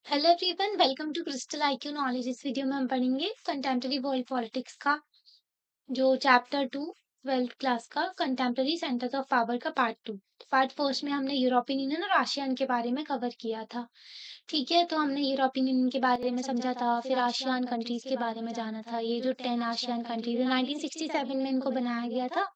Hello everyone, welcome to Crystal IQ Knowledge. इस video में हम पढ़ेंगे कंटेम्प्रेरी वर्ल्ड पॉलिटिक्स का जो चैप्टर 2 ट्वेल्थ क्लास का कंटेम्प्रेरी सेंटर्स ऑफ पावर का पार्ट 2। पार्ट फर्स्ट में हमने यूरोपियन यूनियन और आसियान के बारे में कवर किया था। ठीक है, तो हमने यूरोपियन यूनियन के बारे में समझा था, फिर आसियान कंट्रीज के बारे में जाना था। ये जो 10 आसियान कंट्रीज है 1967 में इनको बनाया गया था।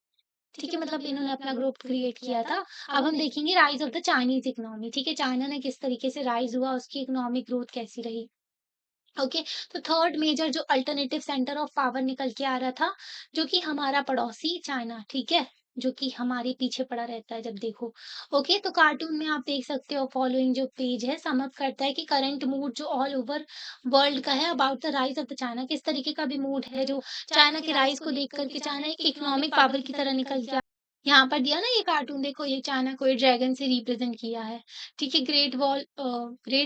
ठीक है, मतलब इन्होंने अपना ग्रुप क्रिएट किया था। अब हम देखेंगे rise of the Chinese economy. ठीक है, चाइना ने किस तरीके से राइज हुआ, उसकी इकोनॉमिक ग्रोथ कैसी रही। ओके, तो थर्ड मेजर जो अल्टरनेटिव सेंटर ऑफ पावर निकल के आ रहा था, जो कि हमारा पड़ोसी चाइना, ठीक है, जो कि हमारे पीछे पड़ा रहता है जब देखो। ओके, तो कार्टून में आप देख सकते हो फॉलोइंग जो पेज है सम अप करता है कि करंट मूड जो ऑल ओवर वर्ल्ड का है about the rise of the China, किस तरीके का भी मूड है जो चाइना के राइज को देख करके चाइना एक इकोनॉमिक पावर की तरह निकल के यहाँ पर दिया ना ये कार्टून, देखो ये चाइना को ये ड्रैगन से रिप्रेजेंट किया है। ठीक है, Great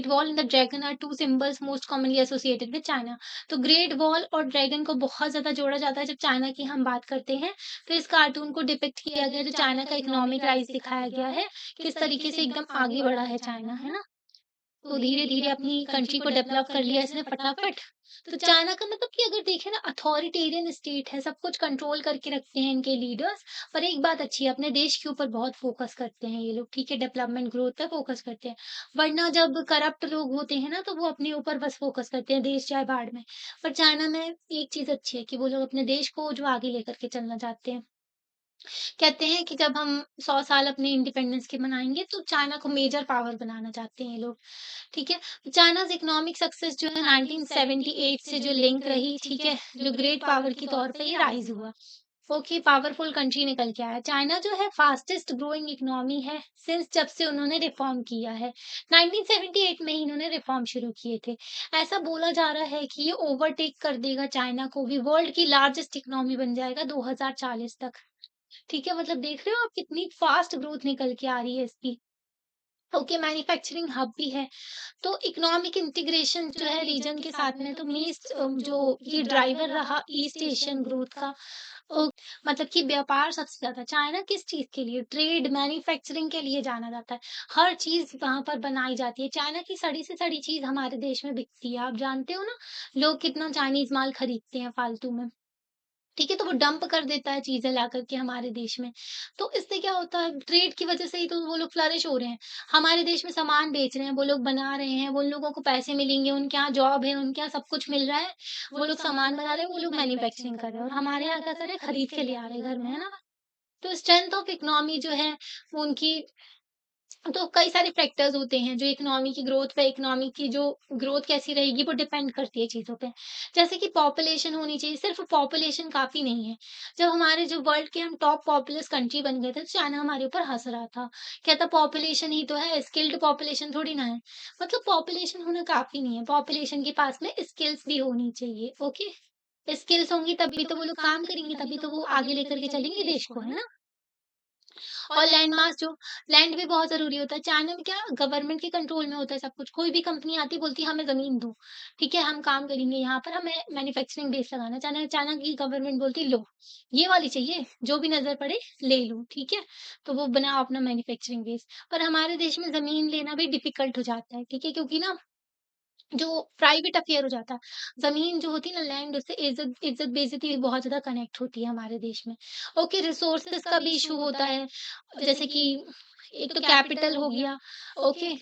Wall and the dragon are two symbols most commonly associated with China. तो ग्रेट वॉल और ड्रैगन को बहुत ज्यादा जोड़ा जाता है जब चाइना की हम बात करते हैं। तो इस कार्टून को डिपिक्ट किया गया, जो चाइना का इकोनॉमिक राइज दिखाया गया है, किस तरीके से एकदम आगे बढ़ा है चाइना, है ना। तो धीरे-धीरे अपनी कंट्री को डेवलप कर लिया इसने फटाफट। तो चाइना का मतलब कि अगर देखें ना, अथॉरिटेरियन स्टेट है, सब कुछ कंट्रोल करके रखते हैं इनके लीडर्स। पर एक बात अच्छी है, अपने देश के ऊपर बहुत फोकस करते हैं ये लोग, ठीक है, डेवलपमेंट ग्रोथ पे फोकस करते हैं। वरना जब करप्ट लोग होते हैं ना, तो वो अपने ऊपर बस फोकस करते हैं, देश जाए भाड़ में। पर चाइना में एक चीज़ अच्छी है कि वो लोग अपने देश को जो आगे लेकर के चलना चाहते हैं। कहते हैं कि जब हम 100 साल अपने इंडिपेंडेंस के मनाएँगे, तो चाइना को मेजर पावर बनाना चाहते हैं ये लोग। ठीक है? चाइनाज़ इकोनॉमिक सक्सेस जो है 1978 से जो लिंक रही, ठीक है? जो ग्रेट पावर के तौर पे ये राइज़ हुआ। ओके, पावरफुल कंट्री निकल के आया। चाइना जो है फास्टेस्ट ग्रोइंग इकोनॉमी है सिंस जब से उन्होंने रिफॉर्म किया है। 1978 में ही इन्होंने रिफॉर्म शुरू किए थे। ऐसा बोला जा रहा है कि ये ओवरटेक कर देगा चाइना को भी, वर्ल्ड की लार्जेस्ट इकोनॉमी बन जाएगा 2040 तक। ठीक है, मतलब देख रहे हो आप कितनी फास्ट ग्रोथ निकल के आ रही है इसकी। ओके, मैन्युफैक्चरिंग हब भी है। तो इकोनॉमिक इंटीग्रेशन जो है रीजन के साथ में, तो मीस्ट जो ये ड्राइवर रहा ईस्ट एशियन ग्रोथ का। ओ, मतलब कि व्यापार सबसे ज्यादा चाइना किस चीज के लिए, ट्रेड मैन्युफैक्चरिंग के लिए जाना जाता है। हर चीज वहां पर बनाई जाती है। चाइना की सड़ी से सड़ी चीज हमारे देश में बिकती है, आप जानते हो ना। लोग कितना चाइनीज माल खरीदते हैं फालतू में। ठीक है, तो वो डंप कर देता है चीज़ें लाकर के हमारे देश में। तो इससे क्या होता है, ट्रेड की वज़ह से ही तो वो लोग फ्लरिश हो रहे हैं। हमारे देश में सामान बेच रहे हैं, वो लोग बना रहे हैं, उन लोगों को पैसे मिलेंगे, उनके यहाँ जॉब है, उनके यहाँ सब कुछ मिल रहा है। वो लोग सामान बना रहे हैं, वो लोग मैन्युफैक्चरिंग कर रहे हैं और हमारे यहाँ क्या कर रहे हैं, खरीद के ले आ रहे हैं घर में, है ना? तो स्ट्रेंथ ऑफ इकोनॉमी जो है वो उनकी, तो कई सारे फैक्टर्स होते हैं जो इकोनॉमी की ग्रोथ पे, इकोनॉमी की जो ग्रोथ कैसी रहेगी वो डिपेंड करती है चीज़ों पे। जैसे कि पॉपुलेशन होनी चाहिए, सिर्फ़ पॉपुलेशन काफ़ी नहीं है। जब हमारे जो वर्ल्ड के हम टॉप पॉपुलस कंट्री बन गए थे, तो चाइना हमारे ऊपर हँस रहा था। कहता पॉपुलेशन ही तो है, स्किल्ड पॉपुलेशन थोड़ी ना है। मतलब पॉपुलेशन होना काफ़ी नहीं है, पॉपुलेशन के पास में स्किल्स भी होनी चाहिए, ओके? स्किल्स होंगी तभी तो वो लोग काम करेंगे, तभी तो वो आगे लेकर के चलेंगे देश को, है ना? और लैंड मास जो, लैंड भी बहुत ज़रूरी होता है। चाइना में क्या गवर्नमेंट के कंट्रोल में होता है सब कुछ। कोई भी कंपनी आती है बोलती है हमें ज़मीन दो, ठीक है? हम काम करेंगे यहाँ पर, हमें मैन्युफैक्चरिंग बेस लगाना है। चाइना चाइना की गवर्नमेंट बोलती है लो, ये वाली चाहिए, जो भी नज़र पड़े ले लो, ठीक है? तो वो बनाओ अपना मैन्युफैक्चरिंग बेस। पर हमारे देश में ज़मीन लेना भी डिफ़िकल्ट हो जाता है, ठीक है? क्योंकि ना जो प्राइवेट अफेयर हो जाता है। ज़मीन जो होती है ना, लैंड, उससे इज़्ज़त बेइज़्ज़ती बहुत ज़्यादा कनेक्ट होती है हमारे देश में। ओके, रिसोर्सेज़ का भी इश्यू होता है। जैसे कि एक तो कैपिटल हो गया, ओके,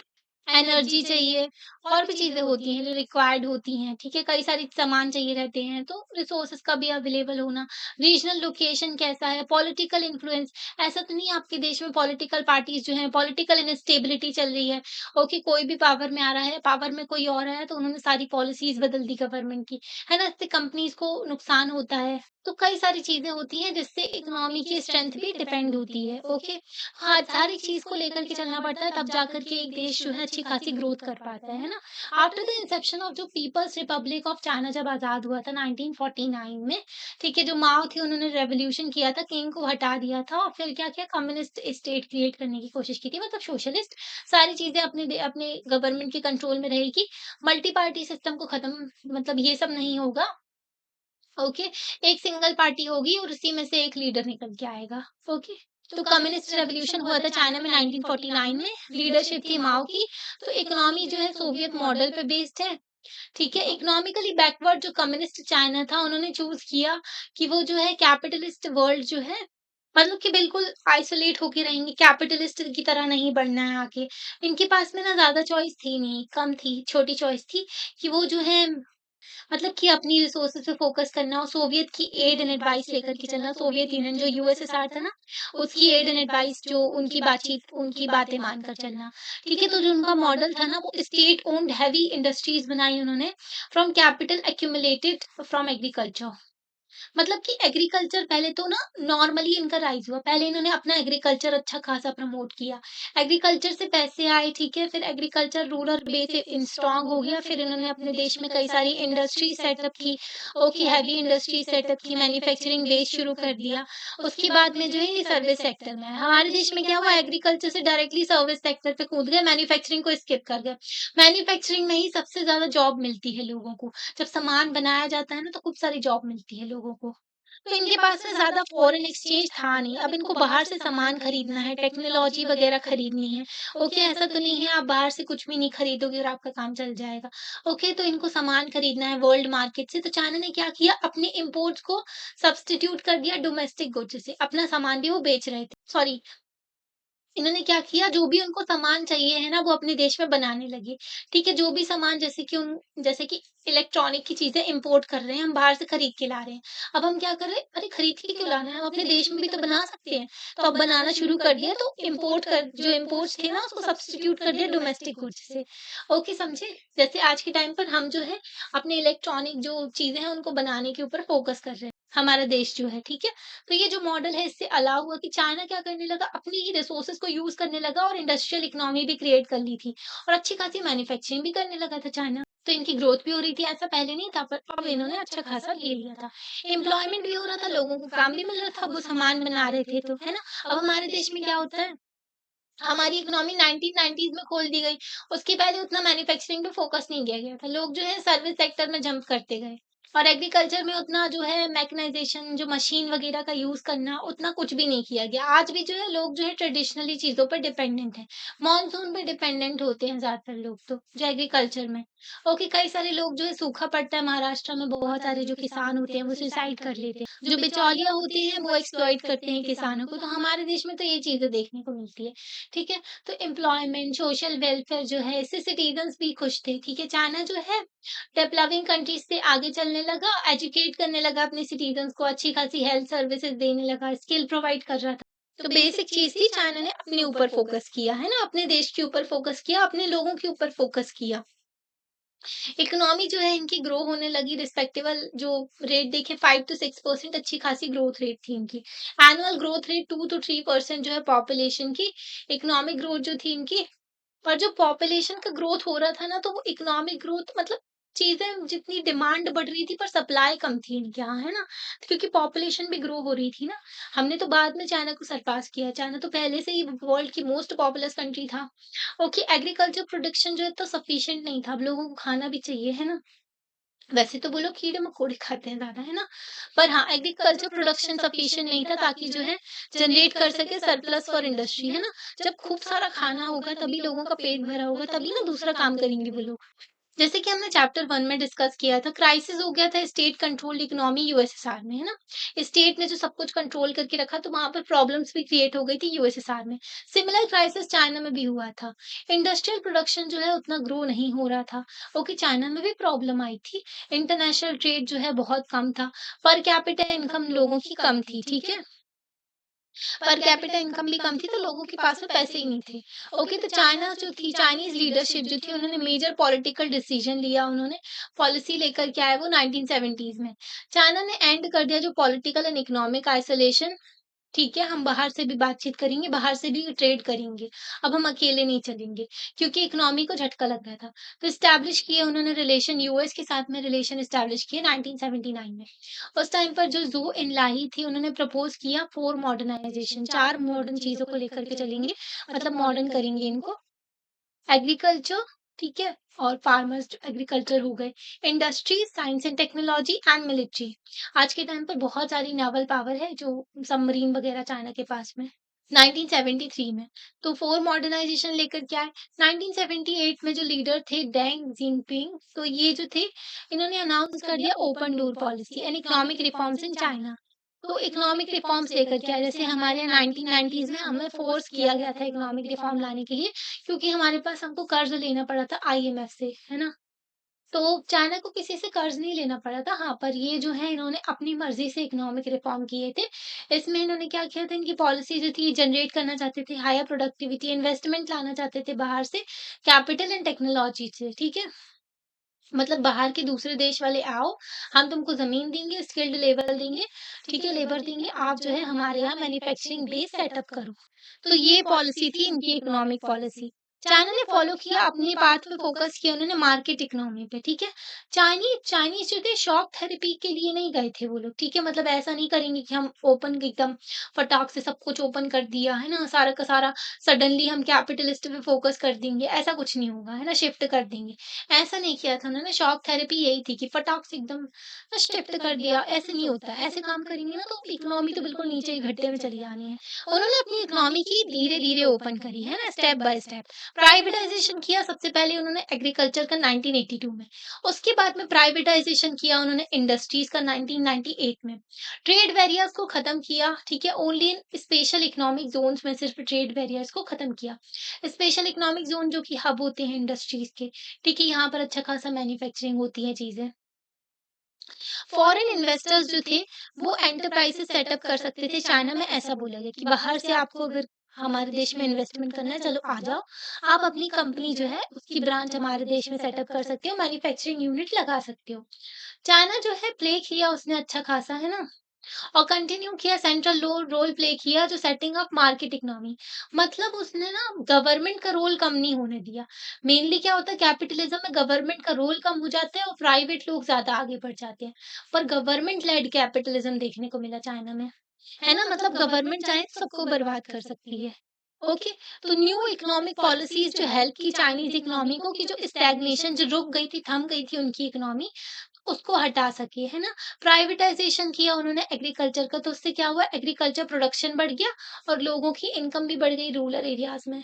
एनर्जी चाहिए, और भी चीज़ें होती हैं जो रिक्वायर्ड होती हैं, ठीक है? कई सारे सामान चाहिए रहते हैं, तो रिसोर्सेज़ का भी अवेलेबल होना, रीजनल लोकेशन कैसा है, पॉलिटिकल इन्फ्लुएंस। ऐसा तो नहीं है आपके देश में पॉलिटिकल पार्टीज़ जो हैं, पॉलिटिकल इनस्टेबिलिटी चल रही है। ओके, कोई भी पावर में आ रहा है, पावर में कोई और आया तो उन्होंने सारी पॉलिसीज़ बदल दी गवर्नमेंट की, है ना? इससे कंपनीज़ को नुकसान होता है। तो कई सारी चीज़ें होती हैं जिससे इकोनॉमी की स्ट्रेंथ भी डिपेंड होती है, ओके? हर एक चीज़ को लेकर के चलना पड़ता है, तब जाकर के एक देश जो है अच्छी खासी ग्रोथ कर पाता है ना? आफ्टर द इंसेप्शन ऑफ जो पीपल्स रिपब्लिक ऑफ चाइना जब आज़ाद हुआ था 1949 में, ठीक है? जो माओ थे उन्होंने रेवोल्यूशन किया था, किंग को हटा दिया था और फिर क्या किया, कम्युनिस्ट स्टेट क्रिएट करने की कोशिश की थी, मतलब सोशलिस्ट। सारी चीज़ें अपने गवर्नमेंट के कंट्रोल में रहेगी, मल्टी पार्टी सिस्टम को खत्म, मतलब ये सब नहीं होगा, ओके? एक सिंगल पार्टी होगी और उसी में से एक लीडर निकल के आएगा, ओके? तो कम्युनिस्ट रेवोल्यूशन हुआ था चाइना में 1949 में, लीडरशिप थी माओ की। तो इकोनॉमी जो है सोवियत मॉडल पे बेस्ड है, ठीक है। इकोनॉमिकली बैकवर्ड जो कम्युनिस्ट चाइना था, उन्होंने चूज़ किया कि वो जो है कैपिटलिस्ट वर्ल्ड जो है, मतलब कि बिल्कुल आइसोलेट होके रहेंगे, कैपिटलिस्ट की तरह नहीं बढ़ना है आगे। इनके पास में ना ज़्यादा चॉइस थी नहीं, कम थी, छोटी चॉइस थी कि वो जो है मतलब कि अपनी रिसोर्सेज़ पे फ़ोकस करना और सोवियत की एड एंड एडवाइस लेकर के चलना। सोवियत यूनियन जो यूएसएसआर था ना, उसकी एड एंड एडवाइस जो उनकी बातचीत उनकी बातें मानकर चलना, ठीक है? तो जो उनका मॉडल था ना, वो स्टेट ओन्ड हेवी इंडस्ट्रीज़ बनाई उन्होंने from capital accumulated from agriculture. मतलब कि एग्रीकल्चर पहले तो ना नॉर्मली इनका राइज़ हुआ। पहले इन्होंने अपना एग्रीकल्चर अच्छा खासा प्रमोट किया। एग्रीकल्चर से पैसे आए, ठीक है? फिर agriculture rural base in strong हो गया। फिर इन्होंने अपने देश में कई सारी इंडस्ट्री सेटअप की। ओके, हैवी इंडस्ट्री सेटअप की, मैन्युफैक्चरिंग बेस शुरू कर दिया। उसके बाद में जो है ये सर्विस सेक्टर में है। हमारे देश में क्या हुआ, एग्रीकल्चर से डायरेक्टली सर्विस सेक्टर पे कूद गए, मैन्युफैक्चरिंग को स्किप कर गए। मैन्युफैक्चरिंग में ही सबसे ज़्यादा जॉब मिलती है लोगों को। जब सामान बनाया जाता है ना, तो खूब सारी जॉब मिलती है लोगों को। तो इनके पास में ज़्यादा फ़ॉरेन एक्सचेंज था नहीं, अब इनको बाहर से सामान खरीदना है, टेक्नोलॉजी वग़ैरह खरीदनी है। ओके, ऐसा तो नहीं है आप बाहर से कुछ भी नहीं खरीदोगे और आपका काम चल जाएगा। ओके, तो इनको सामान खरीदना है वर्ल्ड मार्केट से, तो चाइना ने क्या किया, अपने इम्पोर्ट्स को सब्स्टिट्यूट कर दिया डोमेस्टिक गुड्स से, अपना सामान भी वो बेच रहे थे। सॉरी, इन्होंने क्या किया, जो भी उनको सामान चाहिए है ना, वो अपने देश में बनाने लगे। ठीक है? जो भी सामान जैसे कि इलेक्ट्रॉनिक की चीज़ें इम्पोर्ट कर रहे हैं, हम बाहर से खरीद के ला रहे हैं। अब हम क्या कर रहे हैं, अरे खरीद के क्यों लाना है, हम अपने देश में भी तो बना सकते हैं। तो अब बनाना शुरू कर दिया, तो जो इम्पोर्ट्स थे ना, उसको सब्स्टिट्यूट कर दिया डोमेस्टिक गुड्स से। ओके, समझे? जैसे आज के टाइम पर हम जो है, अपने इलेक्ट्रॉनिक जो चीज़ें हैं, उनको बनाने के ऊपर फ़ोकस कर रहे हैं, हमारा देश जो है, ठीक है? तो ये जो मॉडल है, इससे अलाउ हुआ कि चाइना क्या करने लगा, अपनी ही रिसोर्सेज को यूज करने लगा और इंडस्ट्रियल इकोनॉमी भी क्रिएट कर ली थी और अच्छी खासी मैन्युफैक्चरिंग भी करने लगा था चाइना। तो इनकी ग्रोथ भी हो रही थी, ऐसा पहले नहीं था, पर अब इन्होंने अच्छा खासा ले लिया था। एम्प्लॉयमेंट भी हो रहा था, लोगों को काम भी मिल रहा था, वो सामान बना रहे थे, तो है ना। अब हमारे देश में क्या होता है, हमारी इकोनॉमी 1990s में खोल दी गई। उसके पहले उतना मैन्युफैक्चरिंग पे फोकस नहीं किया गया था। लोग जो है सर्विस सेक्टर में जंप करते गए और एग्रीकल्चर में उतना जो है मैकेनाइजेशन, जो मशीन वगैरह का यूज़ करना, उतना कुछ भी नहीं किया गया। आज भी जो है लोग जो है ट्रेडिशनली चीज़ों पर डिपेंडेंट हैं। मॉनसून पे डिपेंडेंट होते हैं ज़्यादातर लोग तो, जो एग्रीकल्चर में। ओके, कई सारे लोग जो है, सूखा पड़ता है महाराष्ट्र में, बहुत सारे जो किसान होते हैं वो सुसाइड कर लेते हैं। जो बिचौलिया होते हैं वो एक्सप्लॉइट करते हैं किसानों को। तो हमारे देश में तो ये चीज़ें देखने को मिलती है। ठीक है? तो एम्प्लॉयमेंट, सोशल वेलफेयर जो है, इससे सिटीज़न्स भी खुश थे, ठीक है? चाइना जो है डेवलपिंग कंट्रीज़ से आगे चलने लगा, एजुकेट करने लगा अपने सिटीज़न्स को, अच्छी खासी हेल्थ सर्विसेज़ देने लगा, स्किल प्रोवाइड कर रहा था। तो बेसिक चीज़ थी, चाइना ने अपने ऊपर फ़ोकस किया, है ना? अपने देश के ऊपर फ़ोकस किया, अपने लोगों के ऊपर फ़ोकस किया। इकोनॉमी जो है इनकी ग्रो होने लगी, रिस्पेक्टेबल जो रेट देखें 5 टू 6% अच्छी खासी ग्रोथ रेट थी इनकी। एनुअल ग्रोथ रेट 2 टू 3% जो है पॉपुलेशन की, इकोनॉमिक ग्रोथ जो थी इनकी, और जो पॉपुलेशन का ग्रोथ हो रहा था ना, तो वो इकोनॉमिक ग्रोथ मतलब चीज़ें जितनी डिमांड बढ़ रही थी पर सप्लाई कम थी इनके यहाँ, है ना? क्योंकि पॉपुलेशन भी ग्रो हो रही थी ना। हमने तो बाद में चाइना को सरपास किया, चाइना तो पहले से ही वर्ल्ड की मोस्ट पॉपुलस कंट्री था। ओके, एग्रीकल्चर प्रोडक्शन जो है तो सफिशिएंट नहीं था, अब लोगों को खाना भी चाहिए, है ना? वैसे तो वो लोग कीड़े-मकोड़े खाते हैं ज़्यादा, है ना? पर हाँ, एग्रीकल्चर प्रोडक्शन सफिशिएंट नहीं था ताकि जो है जनरेट कर सके सरप्लस फॉर इंडस्ट्री, है ना? जब खूब सारा खाना होगा तभी लोगों का पेट भरा होगा, तभी ना दूसरा काम करेंगे वो लोग। जैसे कि हमने चैप्टर 1 में डिस्कस किया था, क्राइसिस हो गया था स्टेट कंट्रोल्ड इकोनॉमी यूएसएसआर में, है ना? स्टेट ने जो सब कुछ कंट्रोल करके रखा, तो वहाँ पर प्रॉब्लम्स भी क्रिएट हो गई थी यूएसएसआर में। सिमिलर क्राइसिस चाइना में भी हुआ था। इंडस्ट्रियल प्रोडक्शन जो है उतना ग्रो नहीं हो रहा था। ओके, चाइना में भी प्रॉब्लम आई थी। इंटरनेशनल ट्रेड जो है बहुत कम था। पर कैपिटा इनकम लोगों की कम थी, ठीक है? पर कैपिटा इनकम भी कम थी, तो लोगों के पास में पैसे ही नहीं थे। ओके, तो चाइना जो थी, चाइनीज़ लीडरशिप जो थी, उन्होंने मेजर पॉलिटिकल डिसीजन लिया, उन्होंने पॉलिसी लेकर के आए वो 1970s में। चाइना ने एंड कर दिया जो पॉलिटिकल एंड इकोनॉमिक आइसोलेशन। ठीक है, हम बाहर से भी बातचीत करेंगे, बाहर से भी ट्रेड करेंगे। अब हम अकेले नहीं चलेंगे, क्योंकि इकोनॉमी को झटका लग गया था। तो एस्टैब्लिश किए उन्होंने रिलेशन, यूएस के साथ में रिलेशन एस्टैब्लिश किए 1979 में। उस टाइम पर जो ज़ू एनलाही थी, उन्होंने प्रपोज़ किया 4 मॉडर्नाइज़ेशन, 4 मॉडर्न चीज़ों को लेकर के चलेंगे, मतलब मॉडर्न करेंगे इनको। एग्रीकल्चर, ठीक है? और फार्मर्स जो एग्रीकल्चर हो गए, industry, science and technology and military. आज के टाइम पर बहुत सारी नेवल पावर है जो सबमरीन वगैरह चाइना के पास में। 1973 में। तो 4 मॉडर्नाइज़ेशन लेकर के आए। 1978 में जो लीडर थे डेंग ज़िनपिंग, तो ये जो थे, इन्होंने अनाउंस कर दिया open door policy and economic reforms in China. तो इकोनॉमिक रिफॉर्म्स लेकर के आए, जैसे हमारे यहाँ 1990s में हमें फ़ोर्स किया गया था इकोनॉमिक रिफॉर्म लाने के लिए, क्योंकि हमारे पास हमको कर्ज़ लेना पड़ा था आईएमएफ से, है ना? तो चाइना को किसी से कर्ज नहीं लेना पड़ा था। हाँ, पर ये जो है इन्होंने अपनी मर्ज़ी से इकोनॉमिक रिफ़ॉर्म किए थे। इसमें इन्होंने क्या किया था, इनकी पॉलिसी जो थी जनरेट करना चाहते थे हायर प्रोडक्टिविटी, इन्वेस्टमेंट लाना चाहते थे बाहर से, कैपिटल एंड टेक्नोलॉजी से, ठीक है? मतलब बाहर के दूसरे देश वाले आओ, हम तुमको ज़मीन देंगे, स्किल्ड लेबर देंगे, ठीक है, लेबर देंगे, आप जो है हमारे यहाँ मैन्युफैक्चरिंग बेस सेटअप करो। तो ये पॉलिसी थी इनकी इकोनॉमिक पॉलिसी। चाइना ने फॉलो किया, अपनी बात पे फोकस किया उन्होंने मार्केट इकोनॉमी पे, ठीक है। चाइनीज जो थे शॉक थेरेपी के लिए नहीं गए थे वो लोग, ठीक है, मतलब ऐसा नहीं करेंगे कि हम ओपन एकदम फटाक से सब कुछ ओपन कर दिया है ना, सारा का सारा सडनली हम कैपिटलिस्ट पे फोकस कर देंगे, ऐसा कुछ नहीं होगा, है ना, शिफ्ट कर देंगे। ऐसा नहीं किया था उन्होंने, शॉक थेरेपी यही थी कि फटाक से एकदम शिफ्ट कर दिया, ऐसे नहीं होता है। ऐसे काम करेंगे ना तो इकोनॉमी तो बिल्कुल नीचे ही गड्ढे में चली जानी है। उन्होंने अपनी इकोनॉमी की धीरे-धीरे ओपन करी, है ना, स्टेप बाय स्टेप। प्राइवेटाइजेशन किया सबसे पहले उन्होंने एग्रीकल्चर का 1982 में, उसके बाद में प्राइवेटाइजेशन किया उन्होंने इंडस्ट्रीज का 1998 में। ट्रेड बैरियर्स को खत्म किया, ठीक है, only in special economic zones में सिर्फ ट्रेड बैरियर्स को खत्म किया। स्पेशल इकोनॉमिक जोन जो कि हब होते हैं इंडस्ट्रीज के, ठीक है, यहाँ पर अच्छा खासा मैन्युफैक्चरिंग होती है चीज़ें। फॉरेन इन्वेस्टर्स जो थे, वो एंटरप्राइजेस सेटअप कर सकते थे चाइना में, ऐसा बोला गया कि बाहर से आपको अगर हमारे देश में इन्वेस्टमेंट करना है, चलो आ जाओ। आप अपनी कंपनी जो है, उसकी ब्रांच हमारे देश में सेटअप कर सकते हो, मैन्युफैक्चरिंग यूनिट लगा सकते हो। चाइना जो है प्ले किया उसने अच्छा खासा, है ना? और कंटिन्यू किया, सेंट्रल रोल प्ले किया जो सेटिंग अप मार्केट इकोनॉमी, मतलब उसने ना गवर्नमेंट का रोल कम नहीं होने दिया। मेनली क्या होता है, कैपिटलिज्म में गवर्नमेंट का रोल कम हो जाता है और प्राइवेट लोग ज्यादा आगे बढ़ जाते हैं। पर गवर्नमेंट लेड कैपिटलिज्म देखने को मिला चाइना में, है ना, मतलब गवर्नमेंट चाहे तो सबको बर्बाद कर सकती है। ओके। तो न्यू इकोनॉमिक पॉलिसीज जो हेल्प की चाइनीज इकोनॉमी को, कि जो स्टैग्नेशन जो रुक गई थी, थम गई थी उनकी इकोनॉमी, उसको हटा सके, है ना? प्राइवेटाइज़ेशन किया उन्होंने एग्रीकल्चर का, तो उससे क्या हुआ, एग्रीकल्चर प्रोडक्शन बढ़ गया और लोगों की इनकम भी बढ़ गई रूरल एरियाज़ में।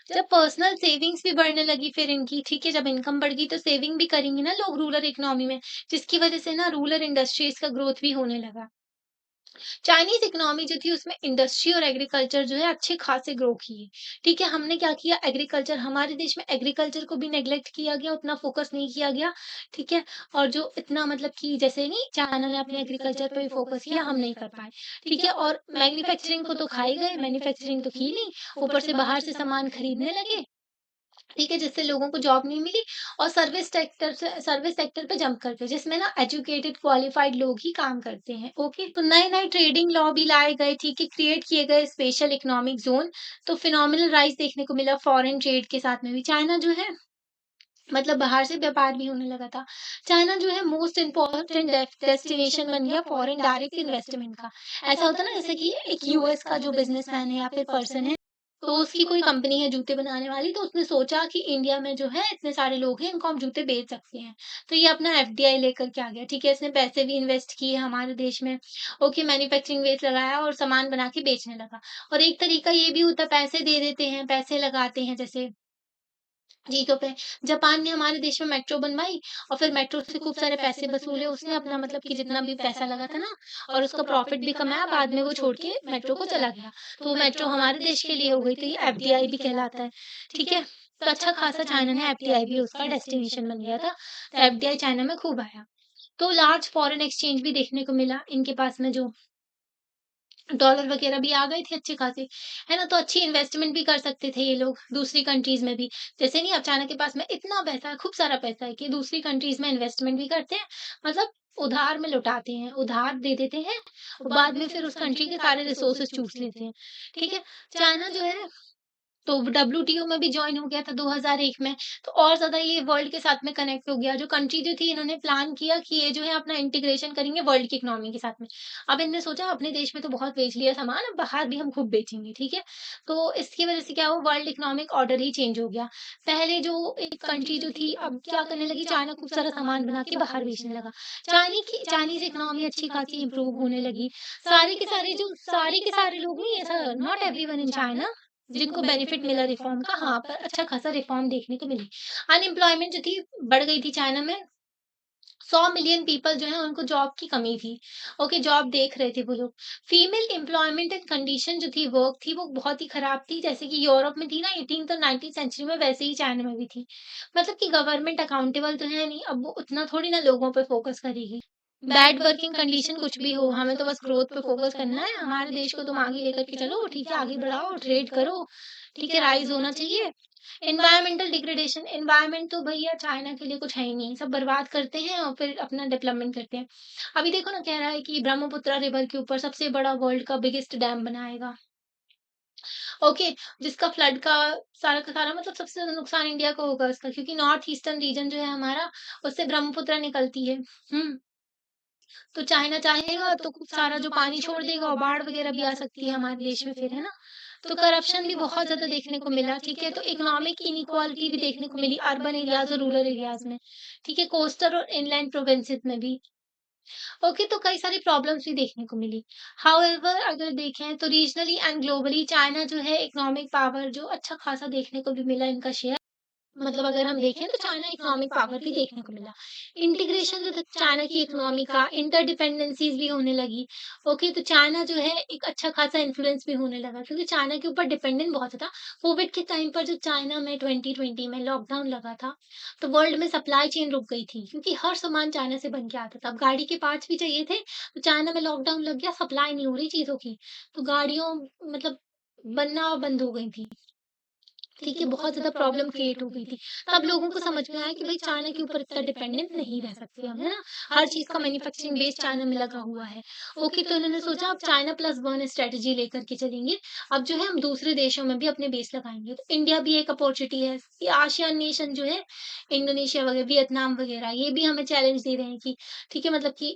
जब पर्सनल सेविंग्स भी बढ़ने लगी फिर इनकी, ठीक है, जब इनकम बढ़ गई तो सेविंग भी करेंगे ना लोग रूरल इकोनॉमी में, जिसकी वजह से ना रूरल इंडस्ट्रीज़ का ग्रोथ भी होने लगा। चाइनीज़ इकोनॉमी जो थी उसमें इंडस्ट्री और एग्रीकल्चर जो है अच्छे खासे ग्रो किए। ठीक है, हमने क्या किया, एग्रीकल्चर, हमारे देश में एग्रीकल्चर को भी नेग्लेक्ट किया गया, उतना फोकस नहीं किया गया। ठीक है, और जो इतना मतलब कि जैसे नहीं चाइना ने अपने एग्रीकल्चर पे भी फोकस किया, हम नहीं कर पाए। ठीक है, और मैन्युफैक्चरिंग को तो खा ही गए, मैन्युफैक्चरिंग तो की नहीं, ऊपर से बाहर से सामान खरीदने लगे। ठीक है, जिससे लोगों को जॉब नहीं मिली और सर्विस सेक्टर पे जंप करते हैं, जिसमें ना एजुकेटेड क्वालिफाइड लोग ही काम करते हैं। ओके, तो नए-नए ट्रेडिंग लॉ भी लाए गए, ठीक है, क्रिएट किए गए स्पेशल इकोनॉमिक ज़ोन, तो फिनोमिनल राइज़ देखने को मिला फॉरेन ट्रेड के साथ में भी। चाइना जो है मतलब बाहर से व्यापार भी होने लगा था। चाइना जो है मोस्ट इम्पोर्टेंट डेस्टिनेशन बन गया फॉरेन डायरेक्ट इन्वेस्टमेंट का। ऐसा होता है ना, जैसे कि एक यूएस का जो बिज़नेसमैन है या फिर पर्सन है, तो उसकी कोई कंपनी है जूते बनाने वाली, तो उसने सोचा कि इंडिया में जो है इतने सारे लोग हैं, इनको हम जूते बेच सकते हैं। तो ये अपना एफडीआई लेकर के आ गया, ठीक है? इसने पैसे भी इन्वेस्ट किए हमारे देश में। ओके, मैन्युफैक्चरिंग बेस लगाया और सामान बना के बेचने लगा। और एक तरीका ये भी होता है, पैसे दे देते हैं, पैसे लगाते हैं, जैसे चीज़ों पे। जापान ने हमारे देश में मेट्रो बनवाई और फिर मेट्रो से खूब सारे पैसे वसूले उसने, अपना मतलब कि जितना भी पैसा लगा था ना, और उसका प्रॉफिट भी कमाया, बाद में वो छोड़ के मेट्रो को चला गया। तो वो मेट्रो हमारे देश के लिए हो गई, तो ये एफडीआई भी कहलाता है, ठीक है? तो अच्छा खासा चाइना ने एफडीआई भी उसका डेस्टिनेशन बन गया था, तो एफडीआई चाइना में खूब आया। तो लार्ज फॉरेन एक्सचेंज भी देखने को मिला इनके पास में, जो डॉलर वगैरह भी आ गए थे अच्छे खासे, है ना? तो अच्छी इन्वेस्टमेंट भी कर सकते थे ये लोग दूसरी कंट्रीज़ में भी। जैसे नहीं, अब चाइना के पास में इतना पैसा है, खूब सारा पैसा है कि दूसरी कंट्रीज़ में इन्वेस्टमेंट भी करते हैं, मतलब उधार में लौटाते हैं, उधार दे देते हैं और बाद में फिर उस कंट्री के सारे रिसोर्सेज़ चूस लेते हैं। ठीक है? चाइना जो है तो डब्ल्यूटीओ में भी जॉइन हो गया था 2001 में, तो और ज़्यादा ये वर्ल्ड के साथ में कनेक्ट हो गया। जो कंट्री जो थी इन्होंने प्लान किया कि ये जो है अपना इंटीग्रेशन करेंगे वर्ल्ड की इकोनॉमी के साथ में। अब इनने सोचा अपने देश में तो बहुत बेच लिया सामान, अब बाहर भी हम खूब बेचेंगे, ठीक है? तो इसकी वज़ह से क्या हुआ वर्ल्ड इकोनॉमिक ऑर्डर ही चेंज हो गया। पहले जो एक कंट्री जो थी अब क्या करने लगी चाइना खूब सारा सामान बना के बाहर बेचने लगा। चाइनीज़ इकोनॉमी अच्छी खासी इम्प्रूव होने लगी। सारे के सारे लोग नहीं ऐसा नॉट एवरीवन इन चाइना जिनको बेनिफिट मिला रिफॉर्म का, हाँ, पर अच्छा खासा रिफॉर्म देखने को मिली। अनएम्प्लॉयमेंट जो थी बढ़ गई थी चाइना में, 100 मिलियन पीपल जो है उनको जॉब की कमी थी। ओके, जॉब देख रहे थे वो लोग। फीमेल एम्प्लॉयमेंट एंड कंडीशन जो थी, वर्क थी, वो बहुत ही खराब थी। जैसे कि यूरोप में थी ना 18th और 19th सेंचुरी में, वैसे ही चाइना में भी थी। मतलब कि गवर्नमेंट अकाउंटेबल तो है नहीं, अब वो उतना थोड़ी ना लोगों पे फोकस करेगी। बैड वर्किंग कंडीशन कुछ भी हो, हमें तो बस ग्रोथ पे फोकस करना है। हमारे देश को तुम आगे लेकर के चलो, ठीक है, आगे बढ़ाओ, ट्रेड करो, ठीक है, राइज़ होना चाहिए। एनवायरमेंटल डिग्रेडेशन, एनवायरनमेंट तो भैया चाइना के लिए कुछ है ही नहीं, सब बर्बाद करते हैं और फिर अपना डेवलपमेंट करते हैं। अभी देखो ना कह रहा है कि ब्रह्मपुत्र रिवर के ऊपर सबसे बड़ा वर्ल्ड का बिगेस्ट डैम बनाएगा। ओके, जिसका फ्लड का सारा मतलब सबसे ज़्यादा नुकसान इंडिया को होगा उसका, क्योंकि नॉर्थ ईस्टर्न रीजन जो है हमारा, उससे ब्रह्मपुत्र निकलती है। हुँ। तो चाइना चाहेगा तो खूब सारा जो पानी छोड़ देगा और बाढ़ वगैरह भी आ सकती है हमारे देश में फिर, है ना? तो करप्शन भी बहुत ज़्यादा देखने को मिला, ठीक है? तो इकोनॉमिक इनइक्वालिटी भी देखने को मिली अर्बन एरियाज़ और रूरल एरियाज़ में, ठीक है? कोस्टल और इनलैंड प्रोविंसेस में भी। ओके, तो कई सारी प्रॉब्लम्स भी देखने को मिली। हाउएवर अगर देखें तो रीजनली एंड ग्लोबली चाइना जो है इकोनॉमिक पावर जो अच्छा खासा देखने को भी मिला इनका शेयर। मतलब अगर हम देखें तो चाइना इकोनॉमिक पावर भी देखने को मिला। इंटीग्रेशन जो था चाइना की इकोनॉमी का, इंटरडिपेंडेंसीज़ भी होने लगी। ओके, तो चाइना जो है एक अच्छा खासा इन्फ्लुएंस भी होने लगा, क्योंकि चाइना के ऊपर डिपेंडेंट बहुत था। कोविड के टाइम पर जब चाइना में 2020 में लॉकडाउन लगा था, तो वर्ल्ड में सप्लाई चेन रुक गई थी, क्योंकि हर सामान चाइना से बन के आता था। अब गाड़ी के पार्ट्स भी चाहिए थे, तो चाइना में लॉकडाउन लग गया, सप्लाई नहीं हो रही चीज़ों की। तो गाड़ियों मतलब बनना बंद हो गई थी। ठीक है, बहुत ज़्यादा प्रॉब्लम क्रिएट हो गई थी। तब लोगों को समझ में आया कि भई चाइना के ऊपर इतना डिपेंडेंट नहीं रह सकते हम, है ना? हर चीज़ का मैन्युफैक्चरिंग बेस चाइना में लगा हुआ है। ओके, तो इन्होंने सोचा अब चाइना प्लस वन स्ट्रैटेजी लेकर के चलेंगे। अब जो है हम दूसरे देशों में भी अपने बेस लगाएँगे। तो इंडिया भी एक अपॉर्च्युनिटी है। ये आसियान नेशन जो है, इंडोनेशिया वगैरह, वियतनाम वगैरह, ये भी हमें चैलेंज दे रहे हैं कि ठीक है, मतलब कि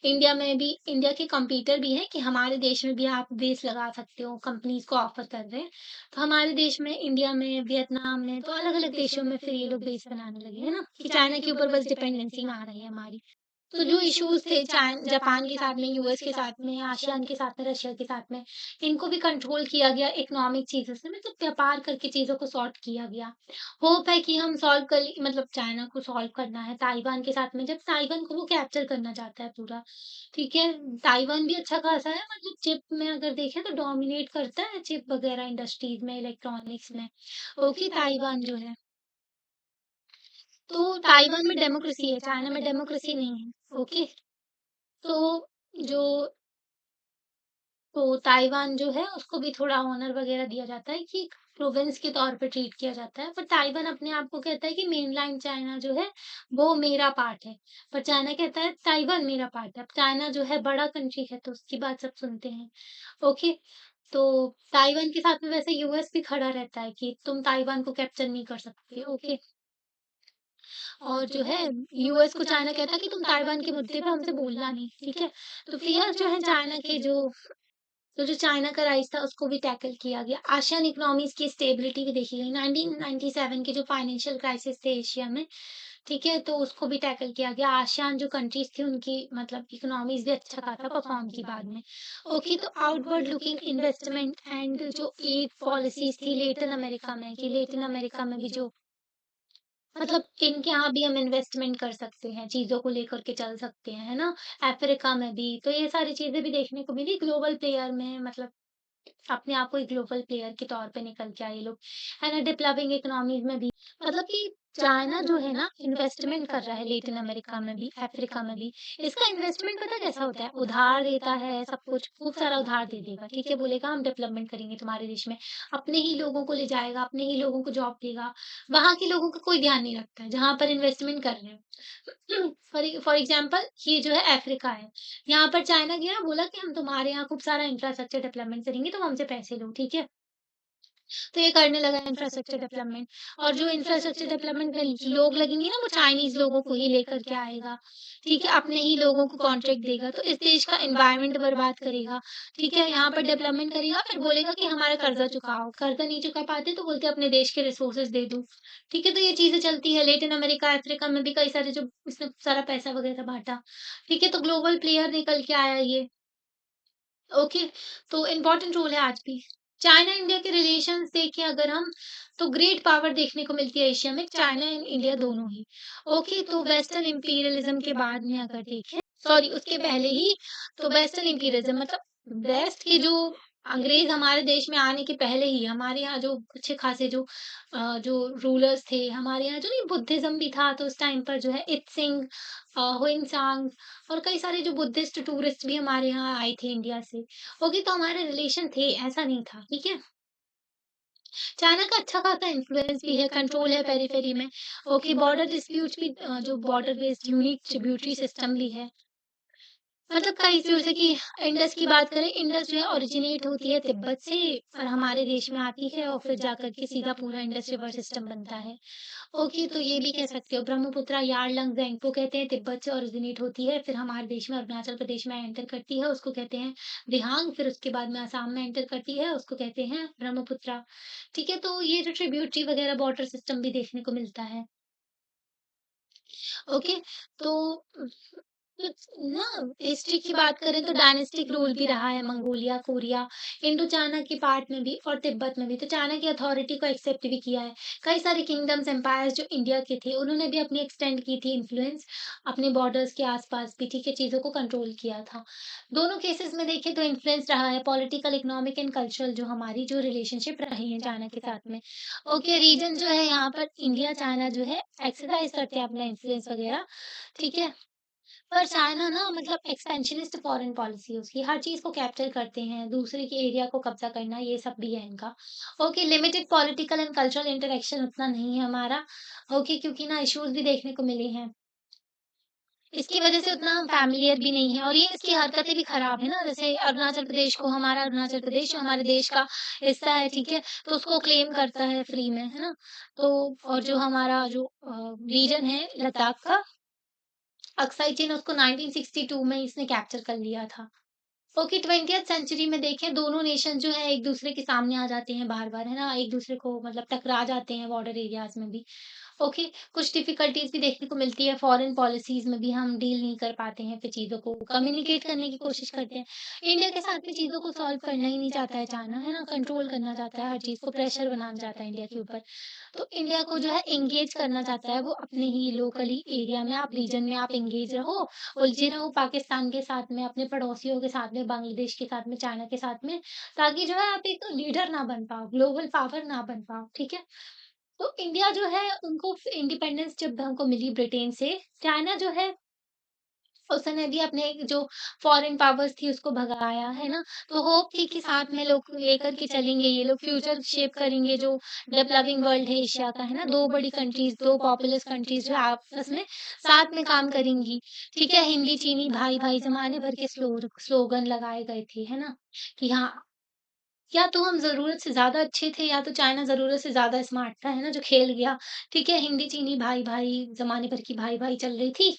इंडिया के कॉम्पिटिटर भी हैं कि हमारे देश में भी आप बेस लगा सकते हो, कंपनीज़ को ऑफ़र कर रहे हैं। तो हमारे देश में, इंडिया में, वियतनाम में, तो अलग-अलग देशों में फिर ये लोग बेस बनाने लगे, है ना? कि चाइना के ऊपर बस डिपेंडेंसी ना रहे हमारी। तो जो इश्यूज़ थे जापान के साथ में, यूएस के साथ में, आसियान के साथ में, रशिया के साथ में, इनको भी कंट्रोल किया गया इकोनॉमिक चीज़ों से, मतलब व्यापार करके चीज़ों को सॉर्ट किया गया। होप है कि हम सॉल्व कर ले, मतलब चाइना को सॉल्व करना है ताइवान के साथ में, जब ताइवान को वो कैप्चर करना चाहता है पूरा, ठीक है? ताइवान भी अच्छा खासा है, मतलब चिप में अगर देखें तो डोमिनेट करता है चिप वगैरह इंडस्ट्रीज़ में, इलेक्ट्रॉनिक्स में। ओके, ताइवान जो है। तो ताइवान में डेमोक्रेसी है, चाइना में डेमोक्रेसी नहीं है। ओके? तो जो तो ताइवान जो है उसको भी थोड़ा ऑनर वगैरह दिया जाता है कि प्रोविंस के तौर पे ट्रीट किया जाता है। पर ताइवान अपने आप को कहता है कि मेनलैंड चाइना जो है वो मेरा पार्ट है। पर चाइना कहता है ताइवान मेरा पार्ट है। अब चाइना जो है बड़ा कंट्री है तो उसकी बात सब सुनते हैं। ओके, तो ताइवान के साथ में वैसे यूएस भी खड़ा रहता है कि तुम ताइवान को कैप्चर नहीं कर सकते। ओके, और जो है यूएस को चाइना कहता है कि तुम ताइवान के मुद्दे पे हमसे बोलना नहीं, ठीक है? तो फियर जो है चाइना के जो चाइना का राइस था उसको भी टैकल किया गया। आसियान इकोनॉमीज़ की स्टेबिलिटी भी देखी गई। 1997 के जो फाइनेंशियल क्राइसिस थे एशिया में, ठीक है? तो उसको भी टैकल किया गया। आसियान जो कंट्रीज़ थी उनकी मतलब इकोनॉमीज़ भी अच्छा खासा परफ़ॉर्म की बाद में। ओके, तो आउटवर्ड लुकिंग इन्वेस्टमेंट एंड जो एड पॉलिसीज़ थी लेटिन अमेरिका में, कि लेटिन अमेरिका में भी जो मतलब इनके यहाँ भी हम इन्वेस्टमेंट कर सकते हैं, चीज़ों को लेकर के चल सकते हैं, है ना? अफ्रीका में भी, तो ये सारी चीज़ें भी देखने को मिली ग्लोबल प्लेयर में, मतलब अपने आप को एक ग्लोबल प्लेयर के तौर पे निकल के आए ये लोग, है ना? डेवलपिंग इकोनॉमीज़ में भी मतलब कि चाइना जो है ना इन्वेस्टमेंट कर रहा है लेटिन अमेरिका में भी, अफ्रीका में भी। इसका इन्वेस्टमेंट पता है कैसा होता है? उधार देता है सब कुछ, खूब सारा उधार दे देगा, ठीक है? बोलेगा हम डेवलपमेंट करेंगे तुम्हारे देश में, अपने ही लोगों को ले जाएगा, अपने ही लोगों को जॉब देगा, वहाँ के लोगों का कोई ध्यान नहीं रखता है, जहाँ पर इन्वेस्टमेंट कर रहे हैं। फॉर एग्ज़ाम्पल ये जो है अफ्रीका है, यहाँ पर चाइना गया बोला कि हम तुम्हारे यहाँ खूब सारा इंफ्रास्ट्रक्चर डेवलपमेंट करेंगे, तुम हमसे पैसे लो, ठीक है? तो ये करने लगा इंफ्रास्ट्रक्चर डेवलपमेंट। और जो इंफ्रास्ट्रक्चर डेवलपमेंट में लोग लगेंगे ना, वो चाइनीज़ लोगों को ही लेकर के आएगा, ठीक है? अपने ही लोगों को कॉन्ट्रैक्ट देगा, तो इस देश का एनवायरनमेंट बर्बाद करेगा, ठीक है? यहाँ पर डेवलपमेंट करेगा, फिर बोलेगा कि हमारा कर्ज़ा चुकाओ, कर्ज़ा नहीं चुका पाते तो बोलते अपने देश के रिसोर्सेज़ दे दो, ठीक है? तो ये चीज़ें चलती है, लैटिन अमेरिका, अफ्रीका में भी कई सारे जो इसने सारा पैसा वगैरह बाँटा, ठीक है? तो ग्लोबल प्लेयर निकल के आया ये। ओके, तो इम्पोर्टेंट रोल है आज भी। चाइना इंडिया के रिलेशंस देखें अगर हम, तो ग्रेट पावर देखने को मिलती है एशिया में, चाइना एंड इंडिया दोनों ही। ओके, तो वेस्टर्न इंपीरियलिज्म के बाद में अगर देखें, सॉरी उसके पहले ही, तो वेस्टर्न इंपीरियलिज्म मतलब वेस्ट के जो अंग्रेज हमारे देश में आने के पहले ही हमारे यहाँ जो अच्छे खासे जो रूलर्स थे, हमारे यहाँ जो नहीं बुद्धिज्म भी था, तो उस टाइम पर जो है इत्सिंग, हुइंगसांग और कई सारे जो बुद्धिस्ट टूरिस्ट भी हमारे यहाँ आए थे इंडिया से। ओके, तो हमारे रिलेशन थे, ऐसा नहीं था, ठीक है? चाइना का अच्छा खासा इन्फ्लुएंस भी है, कंट्रोल है पेरिफेरी में। ओके, बॉर्डर डिस्प्यूट्स भी जो border based unique tributary system भी है। मतलब कई जैसे कि इंडस की बात करें, इंडस जो है ओरिजिनेट होती है तिब्बत से और हमारे देश में आती है और फिर जाकर के सीधा पूरा इंडस रिवर सिस्टम बनता है। ओके, तो ये भी कह सकते हो ब्रह्मपुत्रा यारलंग ज़ेंगपो कहते हैं तिब्बत से ओरिजिनेट होती है, फिर हमारे देश में अरुणाचल प्रदेश में एंटर करती है, उसको कहते हैं दिहांग, फिर उसके बाद में असम में एंटर करती है, उसको कहते हैं ब्रह्मपुत्रा। ठीक है, तो ये जो ट्रिब्यूटरी वगैरह वाटर सिस्टम भी देखने को मिलता है। ओके, तो कुछ ना हिस्ट्री की बात करें तो डायनेस्टिक रूल भी रहा है मंगोलिया, कोरिया, इंडो चाइना के पार्ट में भी और तिब्बत में भी, तो चाइना की अथॉरिटी को एक्सेप्ट भी किया है। कई सारे किंगडम्स, एम्पायर्स जो इंडिया के थे, उन्होंने भी अपनी एक्सटेंड की थी इन्फ्लुएंस अपने बॉर्डर्स के आसपास भी, ठीक है, चीज़ों को कंट्रोल किया था। दोनों केसेस में देखें तो इन्फ्लुएंस रहा है पॉलिटिकल, इकोनॉमिक एंड कल्चरल जो हमारी जो रिलेशनशिप रही है चाइना के साथ में। ओके, रीजन जो है यहाँ पर इंडिया, चाइना जो है एक्सरसाइज़ करते हैं अपना इन्फ्लुएंस वगैरह, ठीक है? पर चाइना ना मतलब एक्सपेंशनिस्ट फॉरेन पॉलिसी है उसकी, हर चीज़ को कैप्चर करते हैं, दूसरे के एरिया को कब्ज़ा करना, ये सब भी है इनका। Okay, limited political and cultural interaction उतना नहीं है हमारा। ओके, क्योंकि ना इश्यूज़ भी देखने को मिले हैं। इसकी वजह से उतना हम फ़ैमिलियर भी नहीं है और ये इसकी हरकतें भी खराब है ना, जैसे अरुणाचल प्रदेश को, हमारा अरुणाचल प्रदेश जो हमारे देश का हिस्सा है, ठीक है? तो उसको क्लेम करता है फ्री में, है ना? तो और जो हमारा जो रीजन है लद्दाख का, अक्साई चीन, उसको 1962 में इसने कैप्चर कर लिया था। ओके, 20th सेंचुरी में देखें दोनों नेशन जो है एक-दूसरे के सामने आ जाते हैं बार-बार, है ना? एक-दूसरे को मतलब टकरा जाते हैं बॉर्डर एरियाज़ में भी। ओके, कुछ डिफ़िकल्टीज़ भी देखने को मिलती है, फ़ॉरेन पॉलिसीज़ में भी हम डील नहीं कर पाते हैं फिर चीज़ों को, कम्युनिकेट करने की कोशिश करते हैं। इंडिया के साथ में चीज़ों को सॉल्व करना ही नहीं चाहता है चाइना, है ना? कंट्रोल करना चाहता है हर चीज़ को, प्रेशर बनाना चाहता है इंडिया के ऊपर। तो इंडिया को जो है एंगेज करना चाहता है वो अपने ही लोकली एरिया में, आप रीजन में आप एंगेज रहो, उलझे रहो पाकिस्तान के साथ में, अपने पड़ोसियों के साथ में, बांग्लादेश के साथ में, चाइना के साथ में, ताकि जो है आप एक लीडर ना बन पाओ, ग्लोबल पावर ना बन पाओ, ठीक है? तो इंडिया जो है उनको इंडिपेंडेंस जब हमको मिली ब्रिटेन से, चाइना जो है उसने भी अपने जो फॉरेन पावर्स थी उसको भगाया, है ना? तो होप थी कि साथ में लोग लेकर के चलेंगे, ये लोग फ्यूचर शेप करेंगे जो डेवलपिंग वर्ल्ड है एशिया का, है ना? 2 बड़ी कंट्रीज़, 2 पॉपुलस कंट्रीज़ जो आपस में साथ में काम करेंगी, ठीक है? हिंदी, चीनी भाई-भाई ज़माने भर के स्लोगन लगाए गए थे, है ना? कि हाँ, या तो हम ज़रूरत से ज़्यादा अच्छे थे या तो चाइना ज़रूरत से ज़्यादा स्मार्ट था, है ना? जो खेल गया, ठीक है? हिंदी, चीनी भाई-भाई ज़माने भर की भाई-भाई चल रही थी।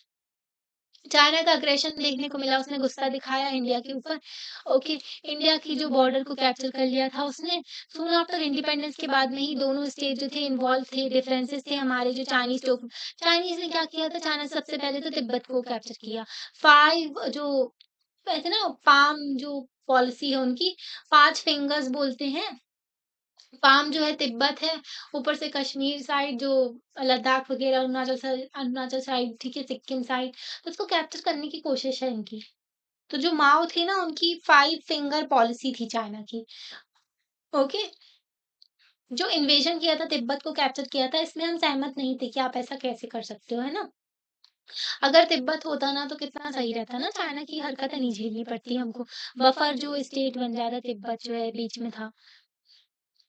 चाइना का अग्रेशन देखने को मिला, उसने गुस्सा दिखाया इंडिया के ऊपर। ओके, इंडिया की जो बॉर्डर को कैप्चर कर लिया था उसने। सून आफ्टर इंडिपेंडेंस के बाद में ही दोनों स्टेट जो थे इन्वॉल्व थे, डिफरेंसेस थे हमारे जो चाइनीज़ लोग, चाइनीज़ ने क्या किया था, चाइना सबसे पहले तो तिब्बत को कैप्चर किया। 5 जो कहते हैं ना पाम जो पॉलिसी है उनकी, 5 फिंगर्स बोलते हैं। पाम जो है तिब्बत है, ऊपर से कश्मीर साइड जो लद्दाख वगैरह अरुणाचल साइड, ठीक है, सिक्किम साइड, तो उसको कैप्चर करने की कोशिश है इनकी। तो जो माओ थे ना उनकी 5 फिंगर पॉलिसी थी चाइना की। ओके, जो इन्वेजन किया था तिब्बत को कैप्चर किया था इसमें हम सहमत नहीं थे कि आप ऐसा कैसे कर सकते हो, है ना? अगर तिब्बत होता ना तो कितना सही रहता ना, चाइना की हरकतें नहीं झेलनी पड़ती हमको। बफर जो स्टेट बन जाता तिब्बत जो है बीच में था।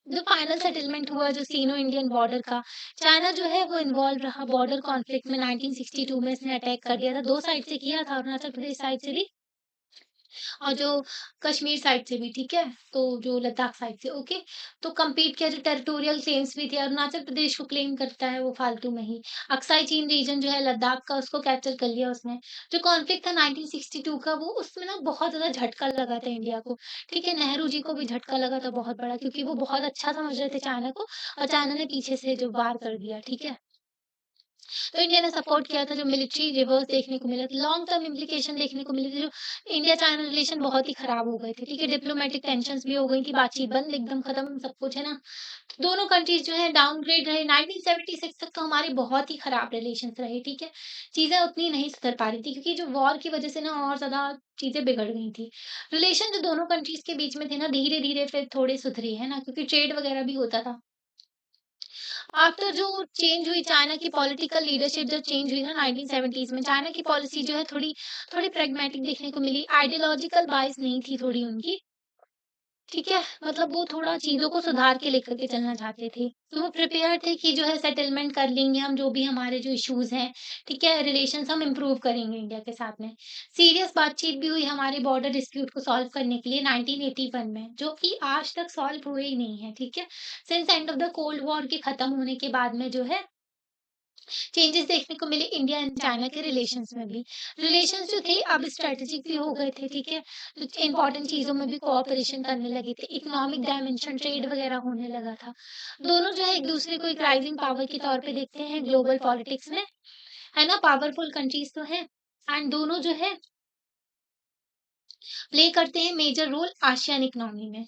जो फाइनल सेटलमेंट हुआ जो सीनो इंडियन बॉर्डर का, चाइना जो है वो इन्वॉल्व रहा बॉर्डर कॉन्फ्लिक्ट में, 1962 में इसने अटैक कर दिया था, 2 साइड से किया था, अरुणाचल प्रदेश साइड से भी और जो कश्मीर साइड से भी, ठीक है? तो जो लद्दाख साइड से, ओके? तो कम्पीट किया, जो टेरिटोरियल क्लेम्स भी थे, अरुणाचल प्रदेश को क्लेम करता है वो फालतू में ही। अक्साई चीन रीजन जो है लद्दाख का, उसको कैप्चर कर लिया उसने। जो कॉन्फ्लिक्ट था 1962 का, वो उसमें ना बहुत ज़्यादा झटका लगा था इंडिया को, ठीक है? नेहरू जी को भी झटका लगा था बहुत बड़ा, क्योंकि वो बहुत अच्छा समझ रहे थे चाइना को, और चाइना ने पीछे से जो वार कर दिया, ठीक है? तो इंडिया ने सपोर्ट किया था, जो मिलिट्री रिवर्स देखने को मिला था, लॉन्ग टर्म इम्प्लीकेशन देखने को मिले थे, जो इंडिया चाइना रिलेशन बहुत ही खराब हो गए थे, ठीक है? डिप्लोमेटिक टेंशन्स भी हो गई थी, बातचीत बंद, एकदम खत्म सब कुछ, है ना? दोनों कंट्रीज जो है डाउनग्रेड रहे, 1976 तक तो हमारे बहुत ही खराब रिलेशंस रहे, ठीक है? चीज़ें उतनी नहीं सुधर पा रही थी, क्योंकि जो वॉर की वजह से ना और ज़्यादा चीज़ें बिगड़ गई थी। रिलेशन जो दोनों कंट्रीज के बीच में थे ना, धीरे-धीरे फिर थोड़े सुधरे, है ना? क्योंकि ट्रेड वगैरह भी होता था। आफ्टर जो चेंज हुई चाइना की पॉलिटिकल लीडरशिप, जब चेंज हुई ना 1970s में, चाइना की पॉलिसी जो है थोड़ी थोड़ी प्रैग्मैटिक देखने को मिली, आइडियोलॉजिकल बाइस नहीं थी थोड़ी उनकी, ठीक है? मतलब वो थोड़ा चीज़ों को सुधार के लेकर के चलना चाहते थे। तो वो प्रिपेयर थे कि जो है सेटलमेंट कर लेंगे हम, जो भी हमारे जो इश्यूज़ हैं, ठीक है? रिलेशंस हम इम्प्रूव करेंगे इंडिया के साथ में। सीरियस बातचीत भी हुई हमारे बॉर्डर डिस्प्यूट को सॉल्व करने के लिए 1981 में, जो कि आज तक सॉल्व हुए ही नहीं है, ठीक है? Since end of the cold war के खत्म होने के बाद में जो है चेंजेस देखने को मिले इंडिया एंड चाइना के रिलेशंस में भी। रिलेशंस जो थे अब स्ट्रेटेजिक भी हो गए थे, ठीक है? इम्पोर्टेंट चीज़ों में भी कोऑपरेशन करने लगे थे, इकोनॉमिक डायमेंशन, ट्रेड वगैरह होने लगा था। दोनों जो है एक-दूसरे को एक राइजिंग पावर के तौर पे देखते हैं ग्लोबल पॉलिटिक्स में, है ना? पावरफुल कंट्रीज़ तो हैं, एंड दोनों जो है प्ले करते हैं मेजर रोल आसियान इकोनॉमी में।